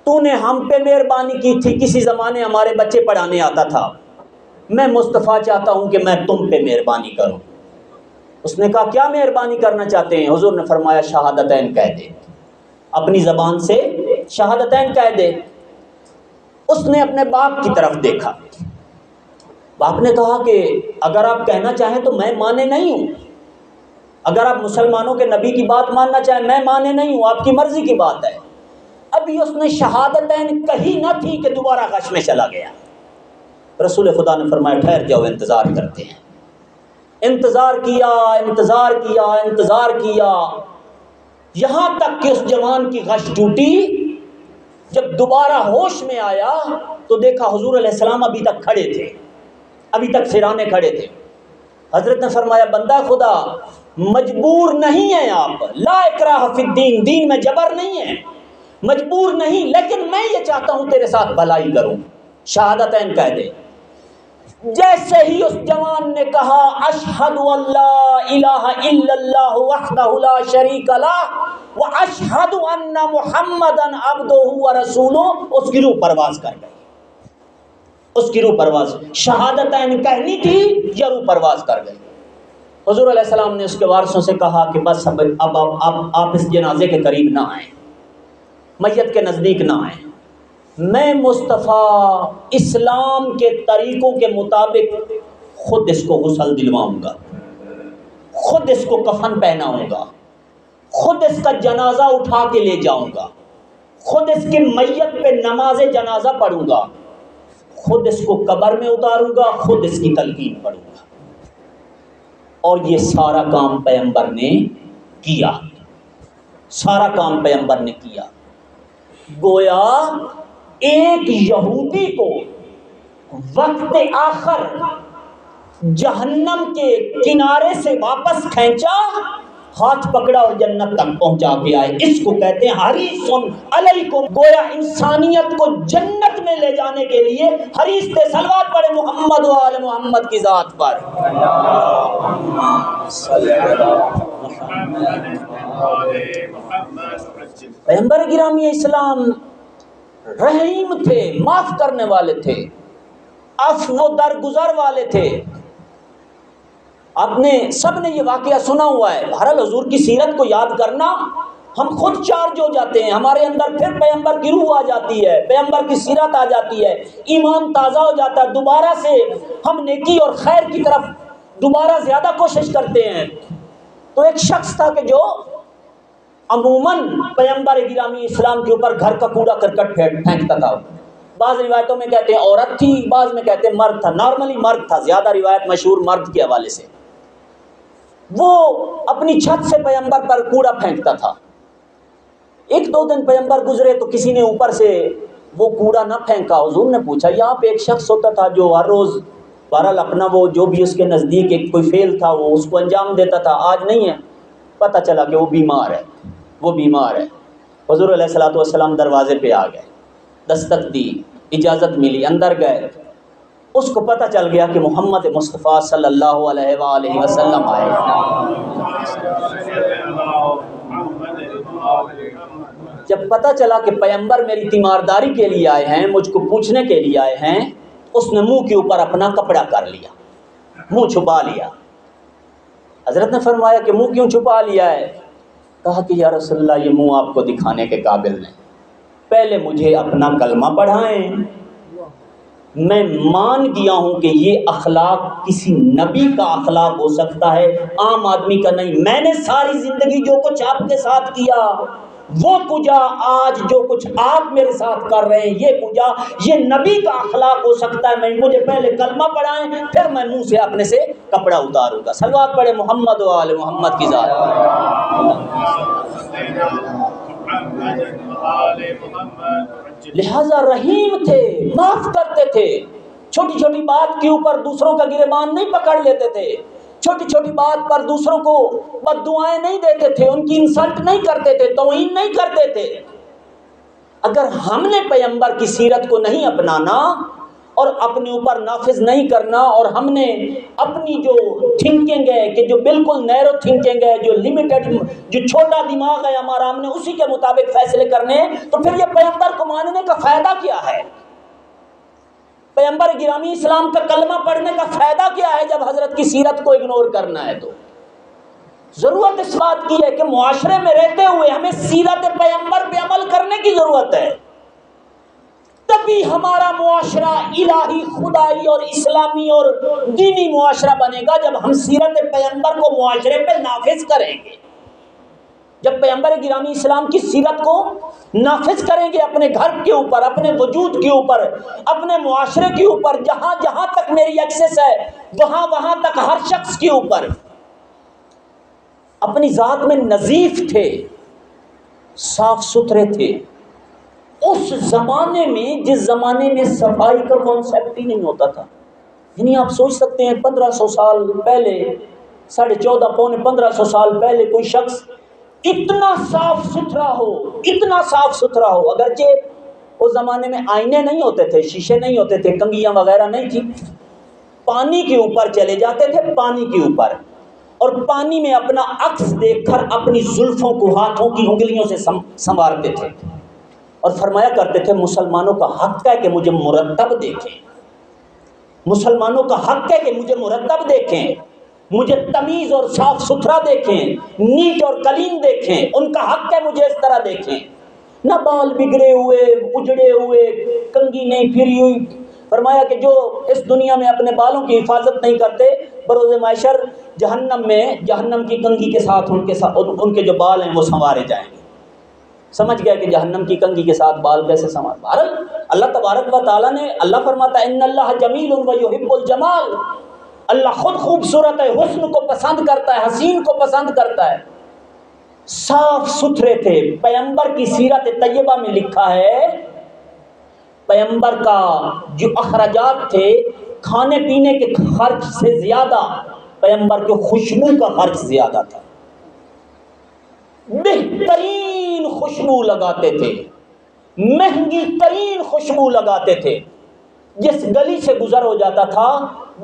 تو نے ہم پہ مہربانی کی تھی، کسی زمانے ہمارے بچے پڑھانے آتا تھا، میں مصطفیٰ چاہتا ہوں کہ میں تم پہ مہربانی کروں۔ اس نے کہا کیا مہربانی کرنا چاہتے ہیں؟ حضور نے فرمایا شہادتین کہہ دے، اپنی زبان سے شہادتین کہہ دے۔ اس نے اپنے باپ کی طرف دیکھا، آپ نے کہا کہ اگر آپ کہنا چاہیں تو میں مانے نہیں ہوں، اگر آپ مسلمانوں کے نبی کی بات ماننا چاہیں میں مانے نہیں ہوں، آپ کی مرضی کی بات ہے۔ ابھی اس نے شہادتین کہی نہ تھی کہ دوبارہ غش میں چلا گیا۔ رسول خدا نے فرمایا ٹھہر جاؤ، انتظار کرتے ہیں۔ انتظار کیا، انتظار کیا، انتظار کیا، یہاں تک کہ اس جوان کی غش ٹوٹی۔ جب دوبارہ ہوش میں آیا تو دیکھا حضور علیہ السلام ابھی تک کھڑے تھے، ابھی تک سرانے کھڑے تھے۔ حضرت نے فرمایا بندہ خدا مجبور نہیں ہیں آپ، لا اکراہ فی الدین، دین میں جبر نہیں ہے، مجبور نہیں، لیکن میں یہ چاہتا ہوں تیرے ساتھ بھلائی کروں، شہادتین کہہ دے۔ جیسے ہی اس جوان نے کہا اشہد ان لا الہ الا اللہ وحدہ لا شریک لہ واشہد ان محمدا عبدہ ورسولہ، اس کی روح پرواز کر گئی، اس کی روح پرواز، شہادتین کہنی تھی یا روح پرواز کر گئی۔ حضور علیہ السلام نے اس کے وارثوں سے کہا کہ بس اب آپ اس جنازے کے قریب نہ آئیں، میت کے نزدیک نہ آئیں، میں مصطفیٰ اسلام کے طریقوں کے مطابق خود اس کو غسل دلواؤں گا، خود اس کو کفن پہناؤں گا، خود اس کا جنازہ اٹھا کے لے جاؤں گا، خود اس کی میت پہ نماز جنازہ پڑھوں گا، خود اس کو قبر میں اتاروں گا، خود اس کی تلقین پڑھوں گا۔ اور یہ سارا کام پیغمبر نے کیا، سارا کام پیغمبر نے کیا۔ گویا ایک یہودی کو وقت آخر جہنم کے کنارے سے واپس کھینچا، ہاتھ پکڑا اور جنت تک پہنچا کے آئے، اس کو کہتے ہیں حریص علیکم۔ گویا انسانیت کو جنت میں لے جانے کے لیے حریص تھے۔ صلوات پڑھے محمد و آل محمد کی ذات پر۔ پیغمبر گرامی اسلام رحیم تھے، معاف کرنے والے تھے، عفو درگزر والے تھے۔ آپ نے سب نے یہ واقعہ سنا ہوا ہے۔ بہرحال حضور کی سیرت کو یاد کرنا، ہم خود چارج ہو جاتے ہیں، ہمارے اندر پھر پیغمبر کی روح آ جاتی ہے، پیغمبر کی سیرت آ جاتی ہے، ایمان تازہ ہو جاتا ہے، دوبارہ سے ہم نیکی اور خیر کی طرف دوبارہ زیادہ کوشش کرتے ہیں۔ تو ایک شخص تھا کہ جو عموماً پیغمبر گرامی اسلام کے اوپر گھر کا کوڑا کرکٹ پھینکتا تھا۔ بعض روایتوں میں کہتے ہیں عورت تھی، بعض میں کہتے ہیں مرد تھا، نارملی مرد تھا، زیادہ روایت مشہور مرد کے حوالے سے۔ وہ اپنی چھت سے پیغمبر پر کوڑا پھینکتا تھا۔ ایک دو دن پیغمبر گزرے تو کسی نے اوپر سے وہ کوڑا نہ پھینکا۔ حضور نے پوچھا، یہاں پہ ایک شخص ہوتا تھا جو ہر روز بہرحال اپنا وہ جو بھی اس کے نزدیک ایک کوئی فعل تھا وہ اس کو انجام دیتا تھا، آج نہیں ہے۔ پتہ چلا کہ وہ بیمار ہے، وہ بیمار ہے۔ حضور علیہ الصلوۃ والسلام دروازے پہ آ گئے، دستک دی، اجازت ملی، اندر گئے۔ اس کو پتہ چل گیا کہ محمد مصطفیٰ صلی اللہ علیہ وآلہ وسلم آئے۔ جب پتہ چلا کہ پیغمبر میری تیمارداری کے لیے آئے ہیں، مجھ کو پوچھنے کے لیے آئے ہیں، اس نے منہ کے اوپر اپنا کپڑا کر لیا، منہ چھپا لیا۔ حضرت نے فرمایا کہ منہ کیوں چھپا لیا ہے؟ کہا کہ یا رسول اللہ یہ منہ آپ کو دکھانے کے قابل نہیں، پہلے مجھے اپنا کلمہ پڑھائیں، میں مان گیا ہوں کہ یہ اخلاق کسی نبی کا اخلاق ہو سکتا ہے، عام آدمی کا نہیں۔ میں نے ساری زندگی جو کچھ آپ کے ساتھ کیا وہ کجا، آج جو کچھ آپ میرے ساتھ کر رہے ہیں یہ کجا، یہ نبی کا اخلاق ہو سکتا ہے۔ مجھے پہلے کلمہ پڑھائیں، پھر میں منہ سے اپنے سے کپڑا اتاروں گا۔ صلوات پڑھے محمد و آل محمد کی ذات پر۔ لہذا رحیم تھے، معاف کرتے تھے، چھوٹی چھوٹی بات کے اوپر دوسروں کا گریبان نہیں پکڑ لیتے تھے، چھوٹی چھوٹی بات پر دوسروں کو بد دعائیں نہیں دیتے تھے، ان کی انسلٹ نہیں کرتے تھے، توہین نہیں کرتے تھے۔ اگر ہم نے پیغمبر کی سیرت کو نہیں اپنانا اور اپنے اوپر نافذ نہیں کرنا، اور ہم نے اپنی جو تھنکنگ ہے کہ جو بالکل نیرو تھنکنگ ہے، جو لمیٹڈ، جو چھوٹا دماغ ہے ہمارا، ہم نے اسی کے مطابق فیصلے کرنے ہیں، تو پھر یہ پیغمبر کو ماننے کا فائدہ کیا ہے؟ پیغمبر گرامی اسلام کا کلمہ پڑھنے کا فائدہ کیا ہے جب حضرت کی سیرت کو اگنور کرنا ہے؟ تو ضرورت اس بات کی ہے کہ معاشرے میں رہتے ہوئے ہمیں سیرت پیغمبر پہ عمل کرنے کی ضرورت ہے، تبھی ہمارا معاشرہ الہی، خدائی اور اسلامی اور دینی معاشرہ بنے گا جب ہم سیرت پیغمبر کو معاشرے پہ نافذ کریں گے، جب پیغمبر گرامی اسلام کی سیرت کو نافذ کریں گے اپنے گھر کے اوپر، اپنے وجود کے اوپر، اپنے معاشرے کے اوپر، جہاں جہاں تک میری ایکسس ہے وہاں وہاں تک ہر شخص کے اوپر۔ اپنی ذات میں نظیف تھے، صاف ستھرے تھے۔ اس زمانے میں، جس زمانے میں صفائی کا کانسیپٹ ہی نہیں ہوتا تھا، یعنی آپ سوچ سکتے ہیں 1500 سال پہلے، 14.5 پونے 1500 سال پہلے کوئی شخص اتنا صاف ستھرا ہو، اتنا صاف ستھرا ہو، اگرچہ اس زمانے میں آئینے نہیں ہوتے تھے، شیشے نہیں ہوتے تھے، کنگھیاں وغیرہ نہیں تھی، پانی کے اوپر چلے جاتے تھے، پانی کے اوپر، اور پانی میں اپنا عکس دیکھ کر اپنی زلفوں کو ہاتھوں کی انگلیوں سے سنوارتے تھے، اور فرمایا کرتے تھے مسلمانوں کا حق ہے کہ مجھے مرتب دیکھیں، مسلمانوں کا حق ہے کہ مجھے مرتب دیکھیں، مجھے تمیز اور صاف ستھرا دیکھیں، نیٹ اور کلین دیکھیں، ان کا حق ہے مجھے اس طرح دیکھیں، نہ بال بگڑے ہوئے، اجڑے ہوئے، کنگھی نہیں پھری ہوئی۔ فرمایا کہ جو اس دنیا میں اپنے بالوں کی حفاظت نہیں کرتے، بروز محشر جہنم میں، جہنم کی کنگھی کے ساتھ ان کے جو بال ہیں وہ سنوارے جائیں گے۔ سمجھ گیا کہ جہنم کی کنگھی کے ساتھ بال کیسے سنوار۔ بہرحال اللہ تبارک و تعالیٰ نے، اللہ فرماتا ہے ان اللہ جمیل و یحب الجمال، اللہ خود خوبصورت ہے، حسن کو پسند کرتا ہے، حسین کو پسند کرتا ہے۔ صاف ستھرے تھے۔ پیغمبر کی سیرت طیبہ میں لکھا ہے، پیغمبر کا جو اخراجات تھے کھانے پینے کے خرچ سے زیادہ پیغمبر کے خوشبو کا خرچ زیادہ تھا۔ بہترین خوشبو لگاتے تھے، مہنگی ترین خوشبو لگاتے تھے، جس گلی سے گزر ہو جاتا تھا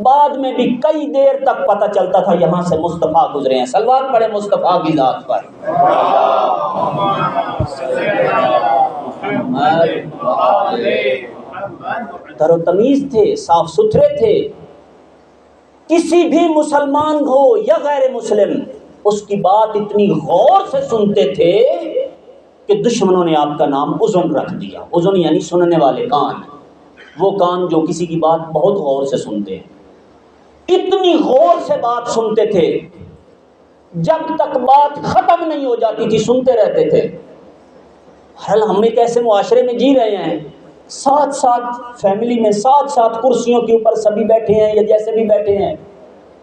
بعد میں بھی کئی دیر تک پتہ چلتا تھا یہاں سے مصطفیٰ گزرے ہیں۔ صلوات پڑھے مصطفیٰ کی ذات پر۔ تر و تمیز تھے، صاف ستھرے تھے۔ کسی بھی مسلمان ہو یا غیر مسلم اس کی بات اتنی غور سے سنتے تھے کہ دشمنوں نے آپ کا نام اذن رکھ دیا۔ اذن یعنی سننے والے کان، وہ کان جو کسی کی بات بہت غور سے سنتے ہیں۔ اتنی غور سے بات سنتے تھے، جب تک بات ختم نہیں ہو جاتی تھی سنتے رہتے تھے۔ ہم ایک ایسے معاشرے میں جی رہے ہیں، ساتھ ساتھ فیملی میں، ساتھ ساتھ کرسیوں کے اوپر سبھی بیٹھے ہیں یا جیسے بھی بیٹھے ہیں،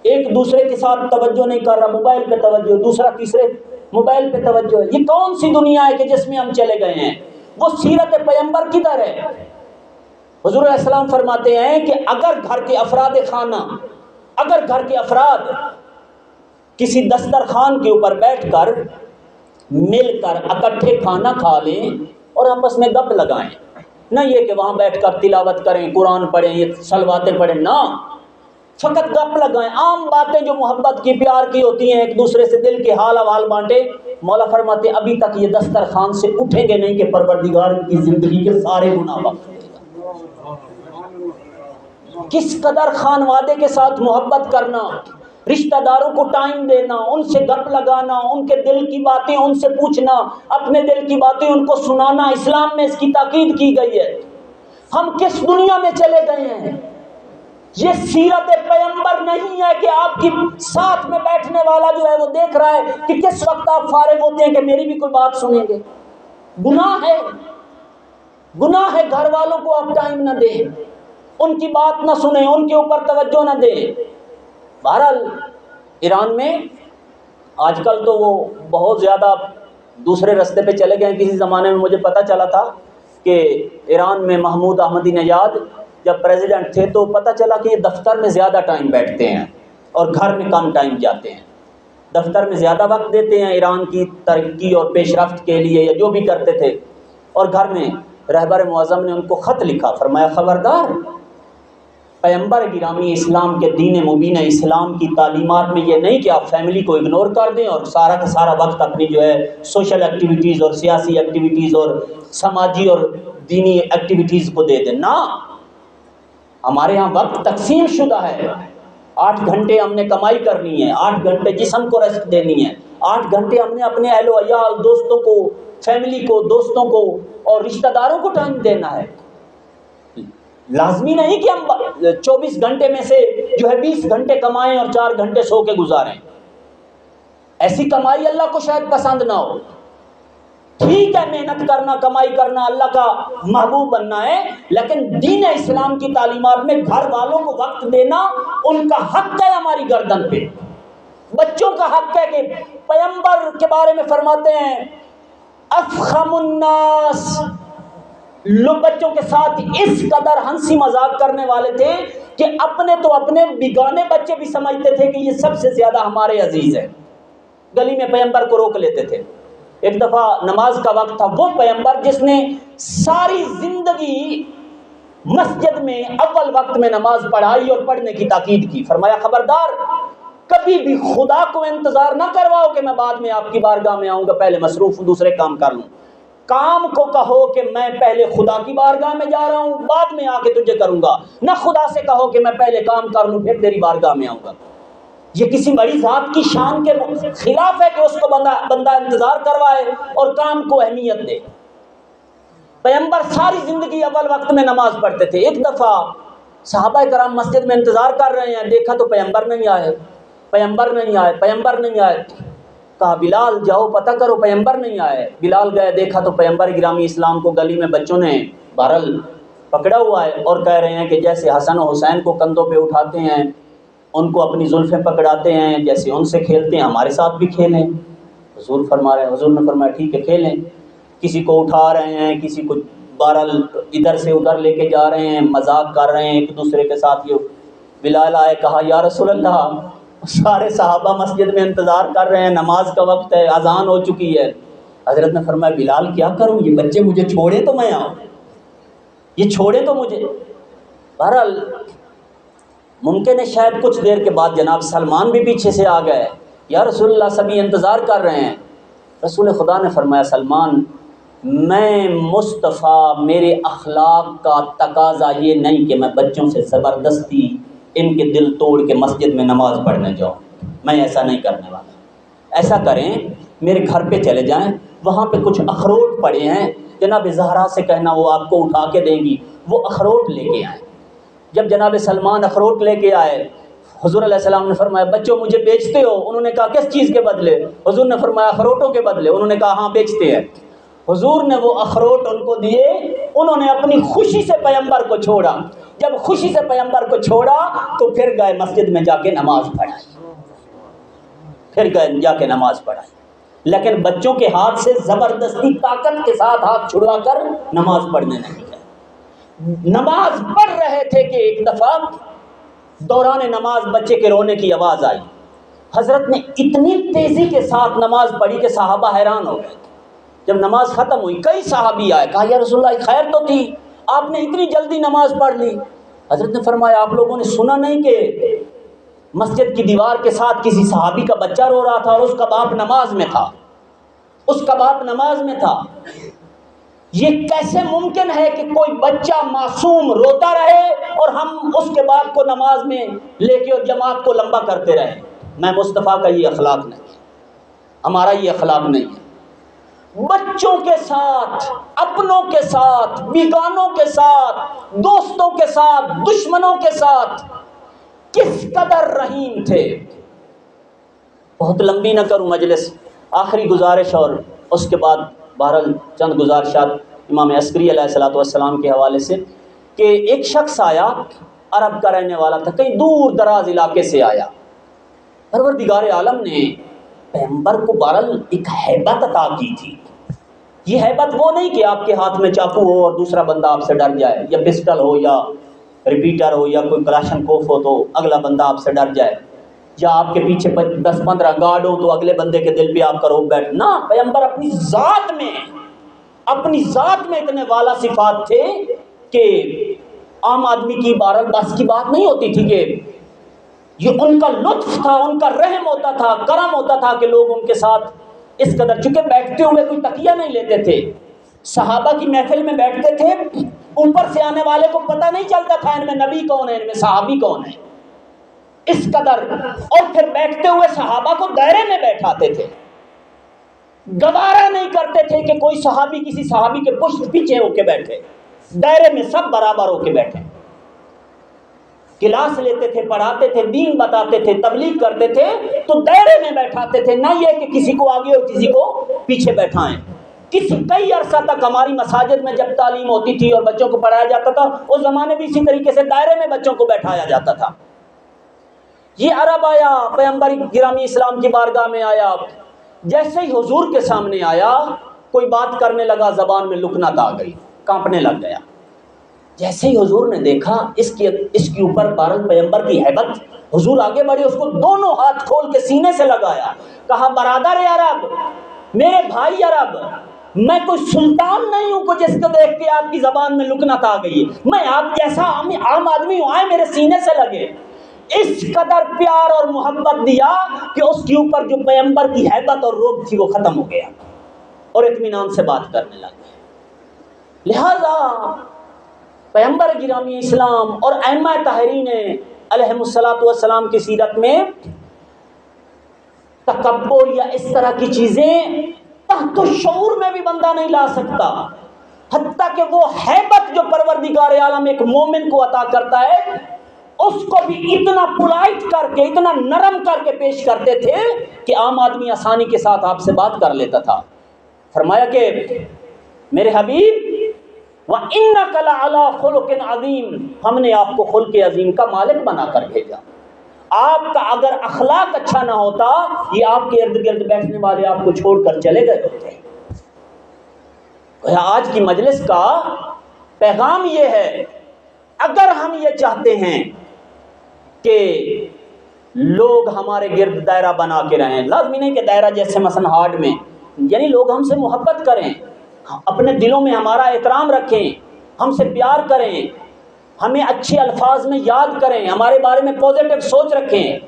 ایک دوسرے کے ساتھ توجہ نہیں کر رہا، موبائل پہ توجہ، دوسرا تیسرے موبائل پہ توجہ ہے۔ یہ کون سی دنیا ہے کہ جس میں ہم چلے گئے ہیں؟ وہ سیرت پیغمبر کدھر ہے؟ حضور علیہ السلام فرماتے ہیں کہ اگر گھر کے افراد خانہ، اگر گھر کے افراد کسی دسترخوان کے اوپر بیٹھ کر مل کر اکٹھے کھانا کھا لیں اور آپس میں گپ لگائیں، نہ یہ کہ وہاں بیٹھ کر تلاوت کریں، قرآن پڑھیں، یہ صلواتیں پڑھیں، نہ، فقط گپ لگائیں، عام باتیں جو محبت کی، پیار کی ہوتی ہیں، ایک دوسرے سے دل کے حال احوال بانٹے۔ مولا فرماتے ہیں ابھی تک یہ دسترخوان سے اٹھیں گے نہیں کہ پروردگار ان کی زندگی کے سارے گناہ بخش دے گا۔ کس قدر خانوادے کے ساتھ محبت کرنا، رشتہ داروں کو ٹائم دینا، ان سے گپ لگانا، ان کے دل کی باتیں ان سے پوچھنا، اپنے دل کی باتیں ان کو سنانا، اسلام میں اس کی تاکید کی گئی ہے۔ ہم کس دنیا میں چلے گئے ہیں؟ یہ سیرت پیغمبر نہیں ہے کہ آپ کی ساتھ میں بیٹھنے والا جو ہے وہ دیکھ رہا ہے کہ کس وقت آپ فارغ ہوتے ہیں کہ میری بھی کوئی بات سنیں گے۔ گناہ ہے، گناہ ہے، گھر والوں کو آپ ٹائم نہ دیں، ان کی بات نہ سنیں، ان کے اوپر توجہ نہ دیں۔ بہرحال ایران میں آج کل تو وہ بہت زیادہ دوسرے راستے پہ چلے گئے ہیں۔ کسی زمانے میں مجھے پتہ چلا تھا کہ ایران میں محمود احمدی نژاد جب پریزیڈنٹ تھے تو پتہ چلا کہ یہ دفتر میں زیادہ ٹائم بیٹھتے ہیں اور گھر میں کم ٹائم جاتے ہیں۔ دفتر میں زیادہ وقت دیتے ہیں ایران کی ترقی اور پیش رفت کے لیے یا جو بھی کرتے تھے، اور گھر میں رہبر معظم نے ان کو خط لکھا، فرمایا خبردار، پیغمبر گرامی اسلام کے دین مبین اسلام کی تعلیمات میں یہ نہیں کہ آپ فیملی کو اگنور کر دیں اور سارا کا سارا وقت اپنی جو ہے سوشل ایکٹیویٹیز اور سیاسی ایکٹیویٹیز اور سماجی اور دینی ایکٹیویٹیز کو دے دیں۔ نہ، ہمارے ہاں وقت تقسیم شدہ ہے۔ 8 گھنٹے ہم نے کمائی کرنی ہے، 8 گھنٹے جسم کو ریسٹ دینی ہے، 8 گھنٹے ہم نے اپنے اہل و عیال، دوستوں کو، فیملی کو، دوستوں کو اور رشتہ داروں کو ٹائم دینا ہے۔ لازمی نہیں کہ ہم 24 گھنٹے میں سے جو ہے 20 گھنٹے کمائیں اور 4 گھنٹے سو کے گزاریں. ایسی کمائی اللہ کو شاید پسند نہ ہو. ٹھیک ہے محنت کرنا، کمائی کرنا، اللہ کا محبوب بننا ہے، لیکن دین اسلام کی تعلیمات میں گھر والوں کو وقت دینا ان کا حق ہے ہماری گردن پہ. بچوں کا حق ہے کہ پیغمبر کے بارے میں فرماتے ہیں افخم الناس، لوگ بچوں کے ساتھ اس قدر ہنسی مذاق کرنے والے تھے کہ اپنے تو اپنے بیگانے بچے بھی سمجھتے تھے کہ یہ سب سے زیادہ ہمارے عزیز ہیں. گلی میں پیغمبر کو روک لیتے تھے. ایک دفعہ نماز کا وقت تھا، وہ پیغمبر جس نے ساری زندگی مسجد میں اول وقت میں نماز پڑھائی اور پڑھنے کی تاکید کی، فرمایا خبردار کبھی بھی خدا کو انتظار نہ کرواؤ کہ میں بعد میں آپ کی بارگاہ میں آؤں گا، پہلے مصروف دوسرے کام کر لوں. کام کو کہو کہ میں پہلے خدا کی بارگاہ میں جا رہا ہوں، بعد میں آ کے تجھے کروں گا، نہ خدا سے کہو کہ میں پہلے کام کر لوں پھر تیری بارگاہ میں آؤں گا. یہ کسی بڑی ذات کی شان کے خلاف ہے کہ اس کو بندہ انتظار کروائے اور کام کو اہمیت دے. پیغمبر ساری زندگی اول وقت میں نماز پڑھتے تھے. ایک دفعہ صحابہ کرام مسجد میں انتظار کر رہے ہیں، دیکھا تو پیغمبر نہیں آئے. پیغمبر نہیں آئے. کہا بلال جاؤ پتہ کرو پیغمبر نہیں آئے. بلال گئے، دیکھا تو پیغمبر گرامی اسلام کو گلی میں بچوں نے بہرحال پکڑا ہوا ہے اور کہہ رہے ہیں کہ جیسے حسن و حسین کو کندھوں پہ اٹھاتے ہیں، ان کو اپنی زلفیں پکڑاتے ہیں، جیسے ان سے کھیلتے ہیں ہمارے ساتھ بھی کھیلیں. حضور فرما رہے ہیں، حضور نے فرمایا ٹھیک ہے کھیلیں. کسی کو اٹھا رہے ہیں، کسی کو بہرحال ادھر سے ادھر لے کے جا رہے ہیں، مذاق کر رہے ہیں ایک دوسرے کے ساتھ. یہ بلال آئے، کہا یا رسول اللہ سارے صحابہ مسجد میں انتظار کر رہے ہیں، نماز کا وقت ہے، اذان ہو چکی ہے. حضرت نے فرمایا بلال کیا کروں، یہ بچے مجھے چھوڑے تو میں آؤں، یہ چھوڑے تو مجھے. بہرحال ممکن ہے شاید کچھ دیر کے بعد جناب سلمان بھی پیچھے سے آ گئے. یا رسول اللہ سبھی انتظار کر رہے ہیں. رسول خدا نے فرمایا سلمان میں مصطفیٰ، میرے اخلاق کا تقاضا یہ نہیں کہ میں بچوں سے زبردستی ان کے دل توڑ کے مسجد میں نماز پڑھنے جاؤں، میں ایسا نہیں کرنے والا. ایسا کریں میرے گھر پہ چلے جائیں، وہاں پہ کچھ اخروٹ پڑے ہیں، جناب زہرا سے کہنا وہ آپ کو اٹھا کے دیں گی، وہ اخروٹ لے کے آئیں. جب جناب سلمان اخروٹ لے کے آئے، حضور علیہ السلام نے فرمایا بچوں مجھے بیچتے ہو؟ انہوں نے کہا کس چیز کے بدلے؟ حضور نے فرمایا اخروٹوں کے بدلے. انہوں نے کہا ہاں بیچتے ہیں. حضور نے وہ اخروٹ ان کو دیے، انہوں نے اپنی خوشی سے پیغمبر کو چھوڑا. جب خوشی سے پیغمبر کو چھوڑا تو پھر گئے مسجد میں جا کے نماز پڑھائی. لیکن بچوں کے ہاتھ سے زبردستی طاقت کے ساتھ ہاتھ چھڑوا کر نماز پڑھنے نہیں گئے. نماز پڑھ رہے تھے کہ ایک دفعہ دوران نماز بچے کے رونے کی آواز آئی. حضرت نے اتنی تیزی کے ساتھ نماز پڑھی کہ صحابہ حیران ہو گئے. جب نماز ختم ہوئی کئی صحابی آئے، کہا یا رسول اللہ خیر تو تھی، آپ نے اتنی جلدی نماز پڑھ لی. حضرت نے فرمایا آپ لوگوں نے سنا نہیں کہ مسجد کی دیوار کے ساتھ کسی صحابی کا بچہ رو رہا تھا اور اس کا باپ نماز میں تھا. یہ کیسے ممکن ہے کہ کوئی بچہ معصوم روتا رہے اور ہم اس کے باپ کو نماز میں لے کے اور جماعت کو لمبا کرتے رہیں؟ میں مصطفیٰ کا یہ اخلاق نہیں ہے، ہمارا یہ اخلاق نہیں ہے. بچوں کے ساتھ، اپنوں کے ساتھ، بیگانوں کے ساتھ، دوستوں کے ساتھ، دشمنوں کے ساتھ کس قدر رحیم تھے. بہت لمبی نہ کروں مجلس، آخری گزارش اور اس کے بعد بہرحال چند گزارشات امام عسکری علیہ الصلوۃ والسلام کے حوالے سے کہ ایک شخص آیا، عرب کا رہنے والا تھا، کہیں دور دراز علاقے سے آیا. پروردگار عالم نے پیغمبر کو بہرحال ایک ہیبت عطا کی تھی. یہ ہیبت وہ نہیں کہ آپ کے ہاتھ میں چاقو ہو اور دوسرا بندہ آپ سے ڈر جائے، یا پسٹل ہو یا ریپیٹر ہو یا کوئی کلاشن کوف ہو تو اگلا بندہ آپ سے ڈر جائے، یا آپ کے پیچھے 10-15 گارڈ ہو تو اگلے بندے کے دل پہ آپ کا روب بیٹھ. نہ، پیغمبر اپنی ذات میں اتنے والا صفات تھے کہ عام آدمی کی بہرحال بس کی بات نہیں ہوتی تھی کہ یہ ان کا لطف تھا، ان کا رحم ہوتا تھا، کرم ہوتا تھا کہ لوگ ان کے ساتھ اس قدر، چونکہ بیٹھتے ہوئے کوئی تکیہ نہیں لیتے تھے. صحابہ کی محفل میں بیٹھتے تھے، اوپر سے آنے والے کو پتہ نہیں چلتا تھا ان میں نبی کون ہے، ان میں صحابی کون ہے، اس قدر. اور پھر بیٹھتے ہوئے صحابہ کو دائرے میں بیٹھاتے تھے، گوارا نہیں کرتے تھے کہ کوئی صحابی کسی صحابی کے پشت پیچھے ہو کے بیٹھے، دائرے میں سب برابر ہو کے بیٹھے. کلاس لیتے تھے، پڑھاتے تھے، دین بتاتے تھے، تبلیغ کرتے تھے تو دائرے میں بیٹھاتے تھے، نہ یہ کہ کسی کو آگے اور کسی کو پیچھے بیٹھائیں۔ کئی عرصہ تک ہماری مساجد میں جب تعلیم ہوتی تھی اور بچوں کو پڑھایا جاتا تھا، اس زمانے میں اسی طریقے سے دائرے میں بچوں کو بیٹھایا جاتا تھا۔ یہ عرب آیا، پیغمبر گرامی اسلام کی بارگاہ میں آیا، جیسے ہی حضور کے سامنے آیا کوئی بات کرنے لگا، زبان میں لکنت آ گئی، کانپنے لگ گیا۔ جیسے ہی حضور نے دیکھا اس کے اوپر بارک پیغمبر کی ہیبت، حضور آگے بڑھے، اس کو دونوں ہاتھ کھول کے سینے سے لگایا، کہا برادر عرب، میرے بھائی عرب، میں کوئی سلطان نہیں ہوں کہ جس کو دیکھ کے آپ کی زبان میں لکنت آ گئی ہے، میں آپ جیسا عام آدمی ہوں، آئے میرے سینے سے لگے۔ اس قدر پیار اور محبت دیا کہ اس کے اوپر جو پیغمبر کی ہیبت اور رعب تھی وہ ختم ہو گیا اور اطمینان سے بات کرنے لگے۔ لہذا پیغمبر گرامی اسلام اور ائمہ طاہرین علیہم الصلوۃ والسلام کی سیرت میں تکبر یا اس طرح کی چیزیں تحت الشعور میں بھی بندہ نہیں لا سکتا، حتیٰ کہ وہ ہیبت جو پروردگار عالم ایک مومن کو عطا کرتا ہے اس کو بھی اتنا پولائٹ کر کے، اتنا نرم کر کے پیش کرتے تھے کہ عام آدمی آسانی کے ساتھ آپ سے بات کر لیتا تھا۔ فرمایا کہ میرے حبیب وَإِنَّكَ لَعَلَىٰ خُلُقٍ عَظِيمٍ، ہم نے آپ کو خلق عظیم کا مالک بنا کر بھیجا۔ آپ کا اگر اخلاق اچھا نہ ہوتا یہ آپ کے ارد گرد بیٹھنے والے آپ کو چھوڑ کر چلے گئے ہوتے۔ آج کی مجلس کا پیغام یہ ہے، اگر ہم یہ چاہتے ہیں کہ لوگ ہمارے گرد دائرہ بنا کے رہیں، لازمی نہیں کہ دائرہ جیسے مثلا ہارڈ میں، یعنی لوگ ہم سے محبت کریں، اپنے دلوں میں ہمارا احترام رکھیں، ہم سے پیار کریں، ہمیں اچھے الفاظ میں یاد کریں، ہمارے بارے میں پازیٹیو سوچ رکھیں۔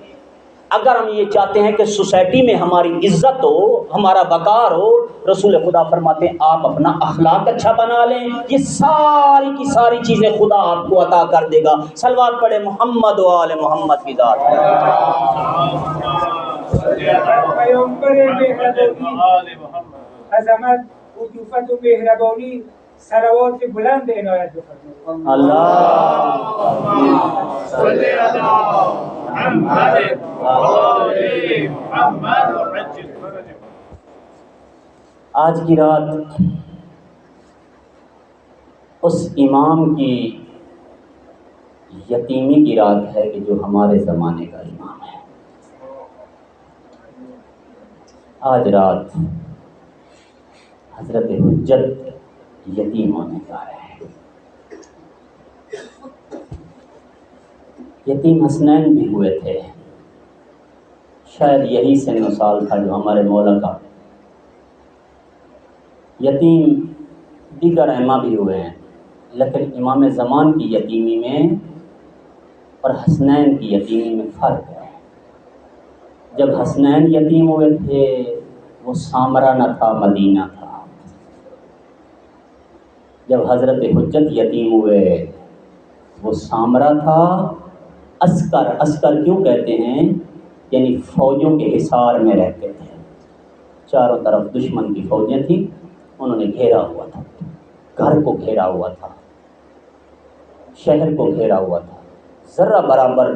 اگر ہم یہ چاہتے ہیں کہ سوسائٹی میں ہماری عزت ہو، ہمارا وقار ہو، رسول خدا فرماتے ہیں آپ اپنا اخلاق اچھا بنا لیں، یہ ساری کی ساری چیزیں خدا آپ کو عطا کر دے گا۔ صلوات پڑھے محمد و آل محمد کی ذات پر۔ عظمت، عطوفت و مہربانی، صلوات بلند عنایت بفرمائیں۔ اللهم صل على محمد وآل محمد وعجل فرجهم۔ آج کی رات اس امام کی یتیمی کی رات ہے کہ جو ہمارے زمانے کا امام ہے۔ آج رات حضرت حجت یتیم ہونے جا رہے ہیں۔ یتیم حسنین بھی ہوئے تھے، شاید یہی سن و سال تھا جو ہمارے مولا کا۔ یتیم دیگر ائمہ بھی ہوئے ہیں، لیکن امام زمان کی یتیمی میں اور حسنین کی یتیمی میں فرق ہے۔ جب حسنین یتیم ہوئے تھے وہ سامرا نہ تھا، مدینہ تھا۔ جب حضرت حجت یتیم ہوئے وہ سامرا تھا، عسکر کیوں کہتے ہیں؟ یعنی فوجوں کے حصار میں رہتے تھے، چاروں طرف دشمن کی فوجیں تھیں، انہوں نے گھیرا ہوا تھا، گھر کو گھیرا ہوا تھا، شہر کو گھیرا ہوا تھا۔ ذرہ برابر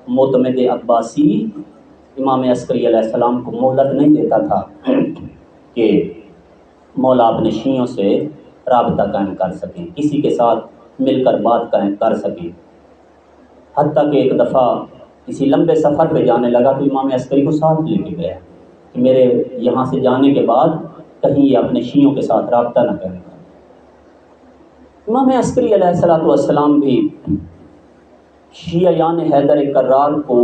معتمد عباسی امام عسکری علیہ السلام کو مہلت نہیں دیتا تھا کہ مولا اپنے شیعوں سے رابطہ قائم کر سکیں، کسی کے ساتھ مل کر بات کر سکیں۔ حتیٰ کہ ایک دفعہ کسی لمبے سفر پہ جانے لگا تو امام عسکری کو ساتھ لے کے گیا کہ میرے یہاں سے جانے کے بعد کہیں یہ اپنے شیعوں کے ساتھ رابطہ نہ کریں۔ امام عسکری علیہ السلام بھی شیعیان حیدر کرار کو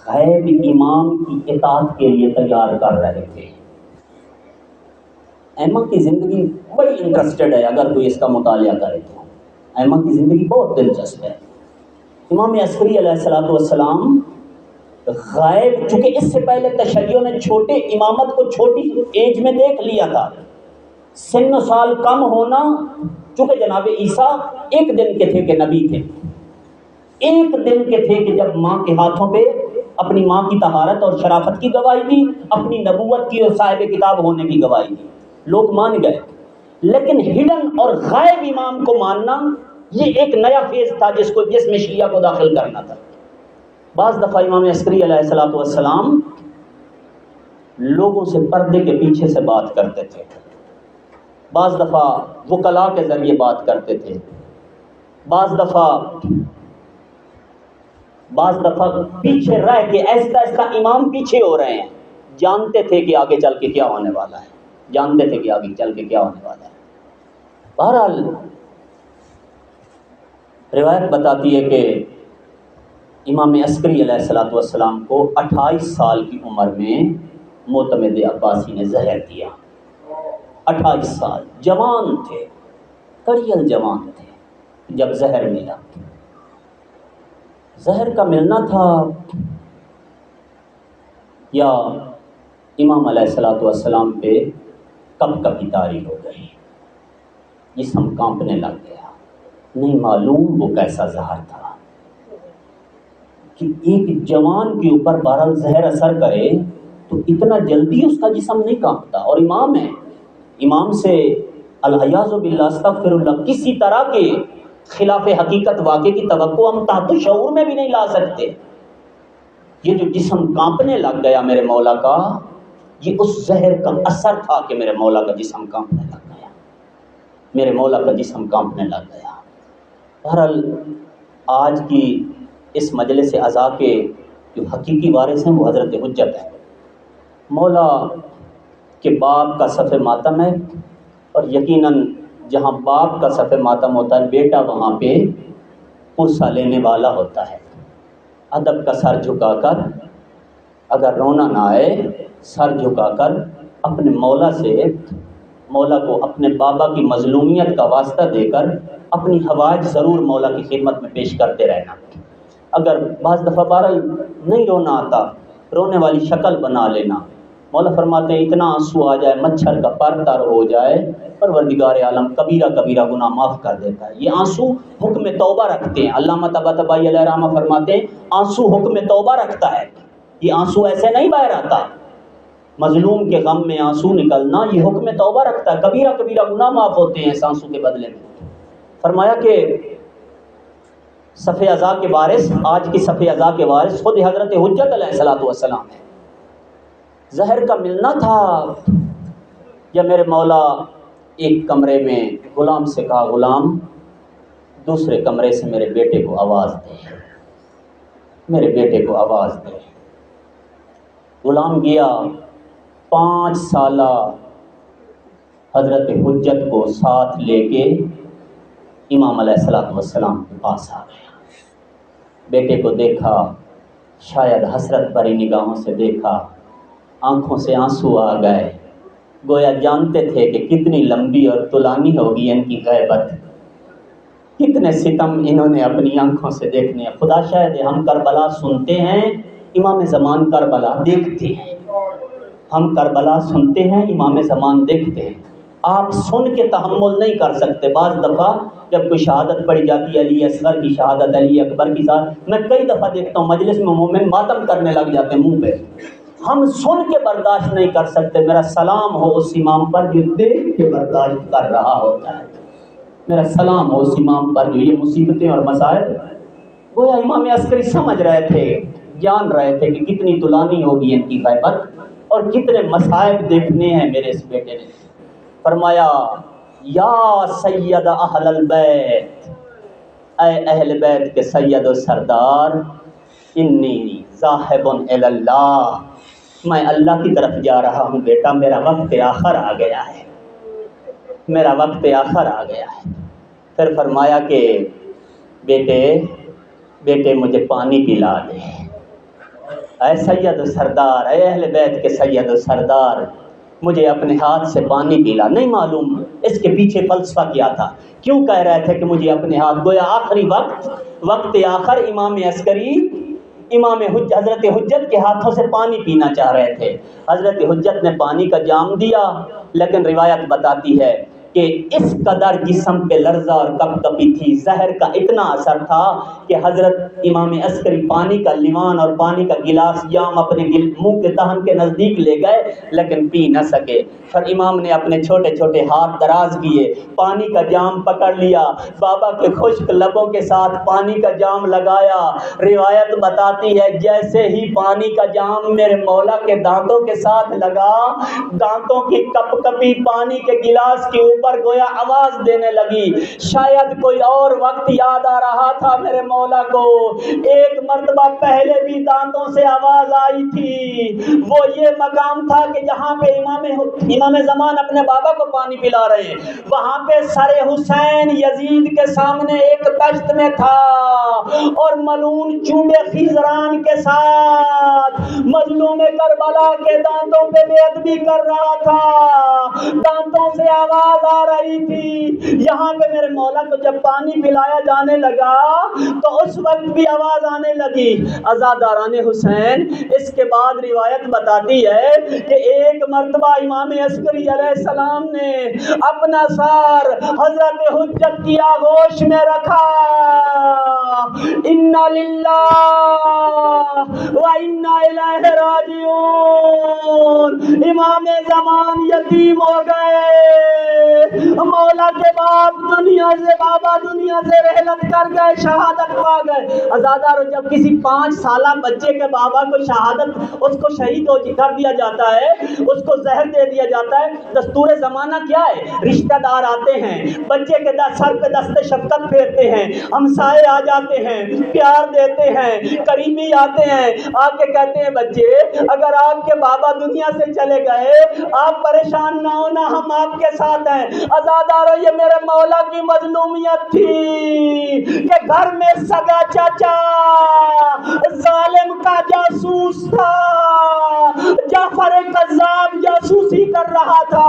غیب امام کی اطاعت کے لیے تیار کر رہے تھے۔ ائمہ کی زندگی بڑی انٹرسٹڈ ہے، اگر کوئی اس کا مطالعہ کرے تو ائمہ کی زندگی بہت دلچسپ ہے۔ امام عسکری علیہ السلام غائب، چونکہ اس سے پہلے تشیع نے چھوٹے امامت کو چھوٹی ایج میں دیکھ لیا تھا، سن و سال کم ہونا، چونکہ جناب عیسیٰ ایک دن کے تھے کہ نبی تھے، ایک دن کے تھے کہ جب ماں کے ہاتھوں پہ اپنی ماں کی طہارت اور شرافت کی گواہی دی، اپنی نبوت کی اور صاحب کتاب ہونے کی گواہی دی، لوگ مان گئے۔ لیکن ہڈن اور غائب امام کو ماننا یہ ایک نیا فیز تھا جس میں شیعہ کو داخل کرنا تھا۔ بعض دفعہ امام عسکری علیہ الصلوۃ والسلام لوگوں سے پردے کے پیچھے سے بات کرتے تھے، بعض دفعہ وکلاء کے ذریعے بات کرتے تھے، بعض دفعہ پیچھے رہ کے ایسا ایسا امام پیچھے ہو رہے ہیں، جانتے تھے کہ آگے چل کے کیا ہونے والا ہے، بہرحال روایت بتاتی ہے کہ امام عسکری علیہ الصلوۃ والسلام کو 28 سال کی عمر میں معتمد عباسی نے زہر دیا۔ 28 سال جوان تھے، کڑیل جوان تھے جب زہر ملا۔ زہر کا ملنا تھا یا امام علیہ الصلوۃ والسلام پہ کب کبھی طاری ہو گئی، جسم کانپنے لگ گیا، نہیں معلوم وہ کیسا زہر تھا کہ ایک جوان کے اوپر بہرحال زہر اثر کرے تو اتنا جلدی اس کا جسم نہیں کانپتا، اور امام ہے، امام سے العیاذ باللہ استغفر اللہ کسی طرح کے خلاف حقیقت واقعے کی توقع ہم تحت شعور میں بھی نہیں لا سکتے۔ یہ جو جسم کانپنے لگ گیا میرے مولا کا، یہ اس زہر کا اثر تھا کہ میرے مولا کا جسم کانپنے لگ گیا، بہرحال آج کی اس مجلس عزا کے جو حقیقی وارث ہیں وہ حضرت حجت ہے۔ مولا کے باپ کا صف ماتم ہے، اور یقیناً جہاں باپ کا صف ماتم ہوتا ہے بیٹا وہاں پہ پرسہ لینے والا ہوتا ہے۔ ادب کا سر جھکا کر، اگر رونا نہ آئے، سر جھکا کر اپنے مولا کو اپنے بابا کی مظلومیت کا واسطہ دے کر اپنی حوائج ضرور مولا کی خدمت میں پیش کرتے رہنا۔ اگر بعض دفعہ بہرحال نہیں رونا آتا، رونے والی شکل بنا لینا۔ مولا فرماتے ہیں اتنا آنسو آ جائے مچھر کا پر تر ہو جائے، پروردگار عالم کبیرہ کبیرہ گناہ معاف کر دیتا ہے۔ یہ آنسو حکم توبہ رکھتے ہیں۔ علامہ طباطبائی علیہ رحمہ فرماتے ہیں آنسو حکم توبہ رکھتا ہے، یہ آنسو ایسے نہیں بہہ رہتا۔ مظلوم کے غم میں آنسو نکلنا یہ حکم توبہ رکھتا ہے، کبیرہ کبیرہ گناہ معاف ہوتے ہیں اس آنسو کے بدلے میں۔ فرمایا کہ صف عزا کے وارث، آج کی صف عزا کے وارث خود حضرت حجت علیہ الصلوۃ والسلام ہے۔ زہر کا ملنا تھا یا میرے مولا ایک کمرے میں غلام سے کہا غلام دوسرے کمرے سے میرے بیٹے کو آواز دے، غلام گیا، 5 سالہ حضرت حجت کو ساتھ لے کے امام علیہ الصلوۃ والسلام کے پاس آ گیا، بیٹے کو دیکھا، شاید حسرت بھری نگاہوں سے دیکھا، آنکھوں سے آنسو آ گئے، گویا جانتے تھے کہ کتنی لمبی اور طولانی ہوگی ان کی غیبت، کتنے ستم انہوں نے اپنی آنکھوں سے دیکھنے ہیں۔ خدا شاید ہم کربلا سنتے ہیں، امام زمان کربلا دیکھتے ہیں، ہم کربلا سنتے ہیں، امام زمان دیکھتے ہیں۔ آپ سن کے تحمل نہیں کر سکتے۔ بعض دفعہ جب کوئی شہادت پڑھی جاتی ہے، علی اصغر کی شہادت، علی اکبر کی شہادت، میں کئی دفعہ دیکھتا ہوں مجلس میں مومن ماتم کرنے لگ جاتے ہیں منہ پہ، ہم سن کے برداشت نہیں کر سکتے۔ میرا سلام ہو اس امام پر جو دیکھ کے برداشت کر رہا ہوتا ہے، میرا سلام ہو اس امام پر جو یہ مصیبتیں اور مصائب، گویا امام عسکری سمجھ رہے تھے، جان رہے تھے کہ کتنی طولانی ہوگی ان کی غیبت اور کتنے مصائب دیکھنے ہیں میرے اس بیٹے نے۔ فرمایا یا سید اہل البیت، اے اہل بیت کے سید و سردار، انی ذاہب الی اللہ، میں اللہ کی طرف جا رہا ہوں بیٹا، میرا وقت آخر آ گیا ہے، میرا وقت آخر آ گیا ہے۔ پھر فرمایا کہ بیٹے مجھے پانی پلا دے، اے سید و سردار، اے اہل بیت کے سید و سردار، مجھے اپنے ہاتھ سے پانی پلا۔ نہیں معلوم اس کے پیچھے فلسفہ کیا تھا، کیوں کہہ رہے تھے کہ مجھے اپنے ہاتھ، گویا آخری وقت آخر امام عسکری حضرت حجت کے ہاتھوں سے پانی پینا چاہ رہے تھے۔ حضرت حجت نے پانی کا جام دیا، لیکن روایت بتاتی ہے کہ اس قدر جسم پہ لرزہ اور کپکپی تھی، زہر کا اتنا اثر تھا کہ حضرت امام عسکری پانی کا لیوان اور پانی کا گلاس جام اپنے منہ کے دہن کے نزدیک لے گئے لیکن پی نہ سکے۔ پھر امام نے اپنے چھوٹے چھوٹے ہاتھ دراز کیے، پانی کا جام پکڑ لیا، بابا کے خشک لبوں کے ساتھ پانی کا جام لگایا۔ روایت بتاتی ہے جیسے ہی پانی کا جام میرے مولا کے دانتوں کے ساتھ لگا، دانتوں کی کپ کپی پانی کے گلاس کے اوپر گویا آواز دینے لگی۔ شاید کوئی اور وقت یاد آ رہا تھا میرے مولا کو، ایک مرتبہ پہلے بھی دانتوں سے آواز آئی تھی، وہ یہ مقام تھا کہ جہاں پہ امام زمان اپنے بابا کو پانی پلا رہے ہیں، وہاں پہ سر حسین یزید کے سامنے ایک تشت میں تھا اور ملعون چونبے خیزران کے ساتھ مظلوم کربلا کے دانتوں پہ بے ادبی کر رہا تھا، دانتوں سے آواز آ رہی تھی۔ یہاں پہ میرے مولا کو جب پانی پلایا جانے لگا تو اس وقت بھی آواز آنے لگی۔ عزاداران حسین، اس کے بعد روایت بتاتی ہے کہ ایک مرتبہ امام عسکری علیہ السلام نے اپنا سر حضرت حجت کی آغوش میں رکھا، انا للہ و انا الیہ راجعون، امام زمان یتیم ہو گئے، مولا کے بعد دنیا سے بابا دنیا سے رحلت کر گئے، شہادت پا گئے۔ عزادارو، جب کسی 5 سالہ بچے کے بابا کو شہادت، اس کو شہید کر دیا جاتا ہے، اس کو زہر دے دیا جاتا ہے، دستور زمانہ کیا ہے؟ رشتہ دار آتے ہیں، بچے کے سر پہ دست شفقت پھیرتے ہیں، ہمسائے آ جاتے ہیں، پیار دیتے ہیں، قریبی آتے ہیں، آ کے کہتے ہیں بچے اگر آپ کے بابا دنیا سے چلے گئے آپ پریشان نہ ہونا، ہم آپ کے ساتھ ہیں۔ عزادارو، یہ میرے مولا کی مظلومیت تھی کہ گھر میں سگا چاچا ظالم کا جاسوس تھا، جعفر قذاب جاسوسی کر رہا تھا،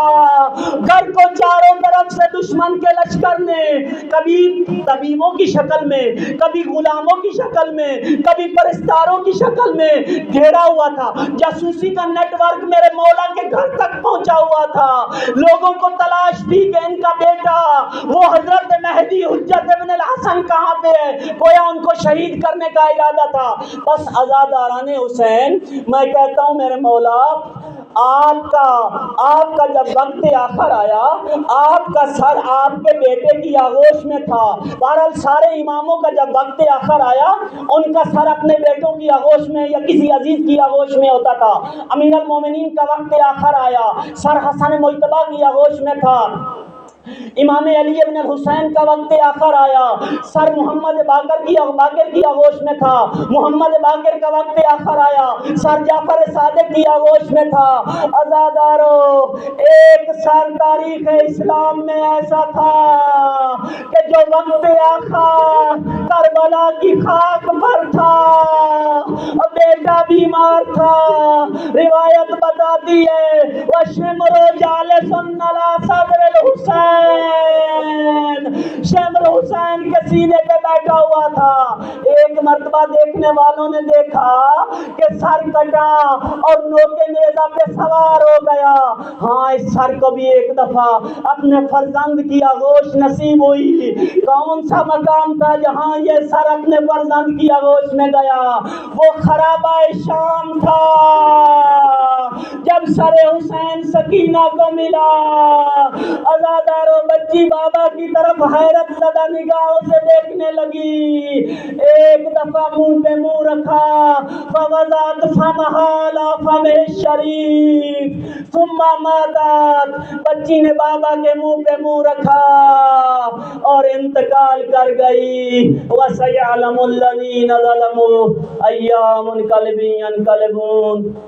گھر کو چاروں طرف سے دشمن کے لشکر نے کبھی طبیبوں کی شکل میں، کبھی غلاموں کی شکل میں، کبھی پرستاروں کی شکل میں گھیرا ہوا تھا۔ جاسوسی کا نیٹ ورک میرے مولا کے گھر تک پہنچا ہوا تھا، لوگوں کو تلاش تھی کہ ان کا بیٹا وہ حضرت مہدی حجت ابن الحسن کہاں پہ ہے، گویا ان کو شہید کرنے کا ارادہ تھا۔ بس عزاداران حسین، میں کہتا ہوں میرے مولا، آپ کا جب وقت آخر آیا، آپ کا سر آپ کے بیٹے کی آغوش میں تھا۔ بہرحال سارے اماموں کا جب وقت آخر آیا، ان کا سر اپنے بیٹوں کی آغوش میں یا کسی عزیز کی آغوش میں ہوتا تھا۔ امیر المومنین کا وقت آخر آیا، سر حسن مجتبیٰ کی آغوش میں تھا۔ امام علی ابن الحسین کا وقت آخر آیا، سر محمد باقر کی آغوش میں تھا۔ محمد باقر کا وقت آخر آیا، سر جعفر صادق کی آغوش میں تھا۔ عزادارو، ایک سال تاریخ اسلام میں ایسا تھا کہ جو وقت آخر کربلا کی خاک پر تھا، بیٹا بیمار تھا۔ روایت بتاتی ہے وَشِمْرُ جَالِسٌ عَلَى صَدْرِ الْحُسَيْنِ، شمر حسین کے سینے پہ بیٹھا ہوا تھا۔ ایک مرتبہ دیکھنے والوں نے دیکھا کہ سر کٹا اور نوکے نیزہ پہ سوار ہو گیا۔ ہاں، اس سر کو بھی ایک دفعہ اپنے فرزند کی آغوش نصیب ہوئی۔ کون سا مقام تھا جہاں یہ سر اپنے فرزند کی آغوش میں گیا؟ وہ خرابہ شام تھا۔ جب سر حسین سکینہ کو ملا، عزادارو، بچی بابا کی طرف حیرت زدہ نگاہوں سے دیکھنے لگی۔ ایک دفعہ منہ پہ منہ رکھا، فوضعت فمہا علی فمہ الشریف ثم ماتت، بچی نے بابا کے منہ پہ منہ رکھا اور انتقال کر گئی۔ وَسَيَعْلَمُ الَّذِينَ ظَلَمُوا أَيَّ مُنقَلِبٍ يَنقَلِبُونَ۔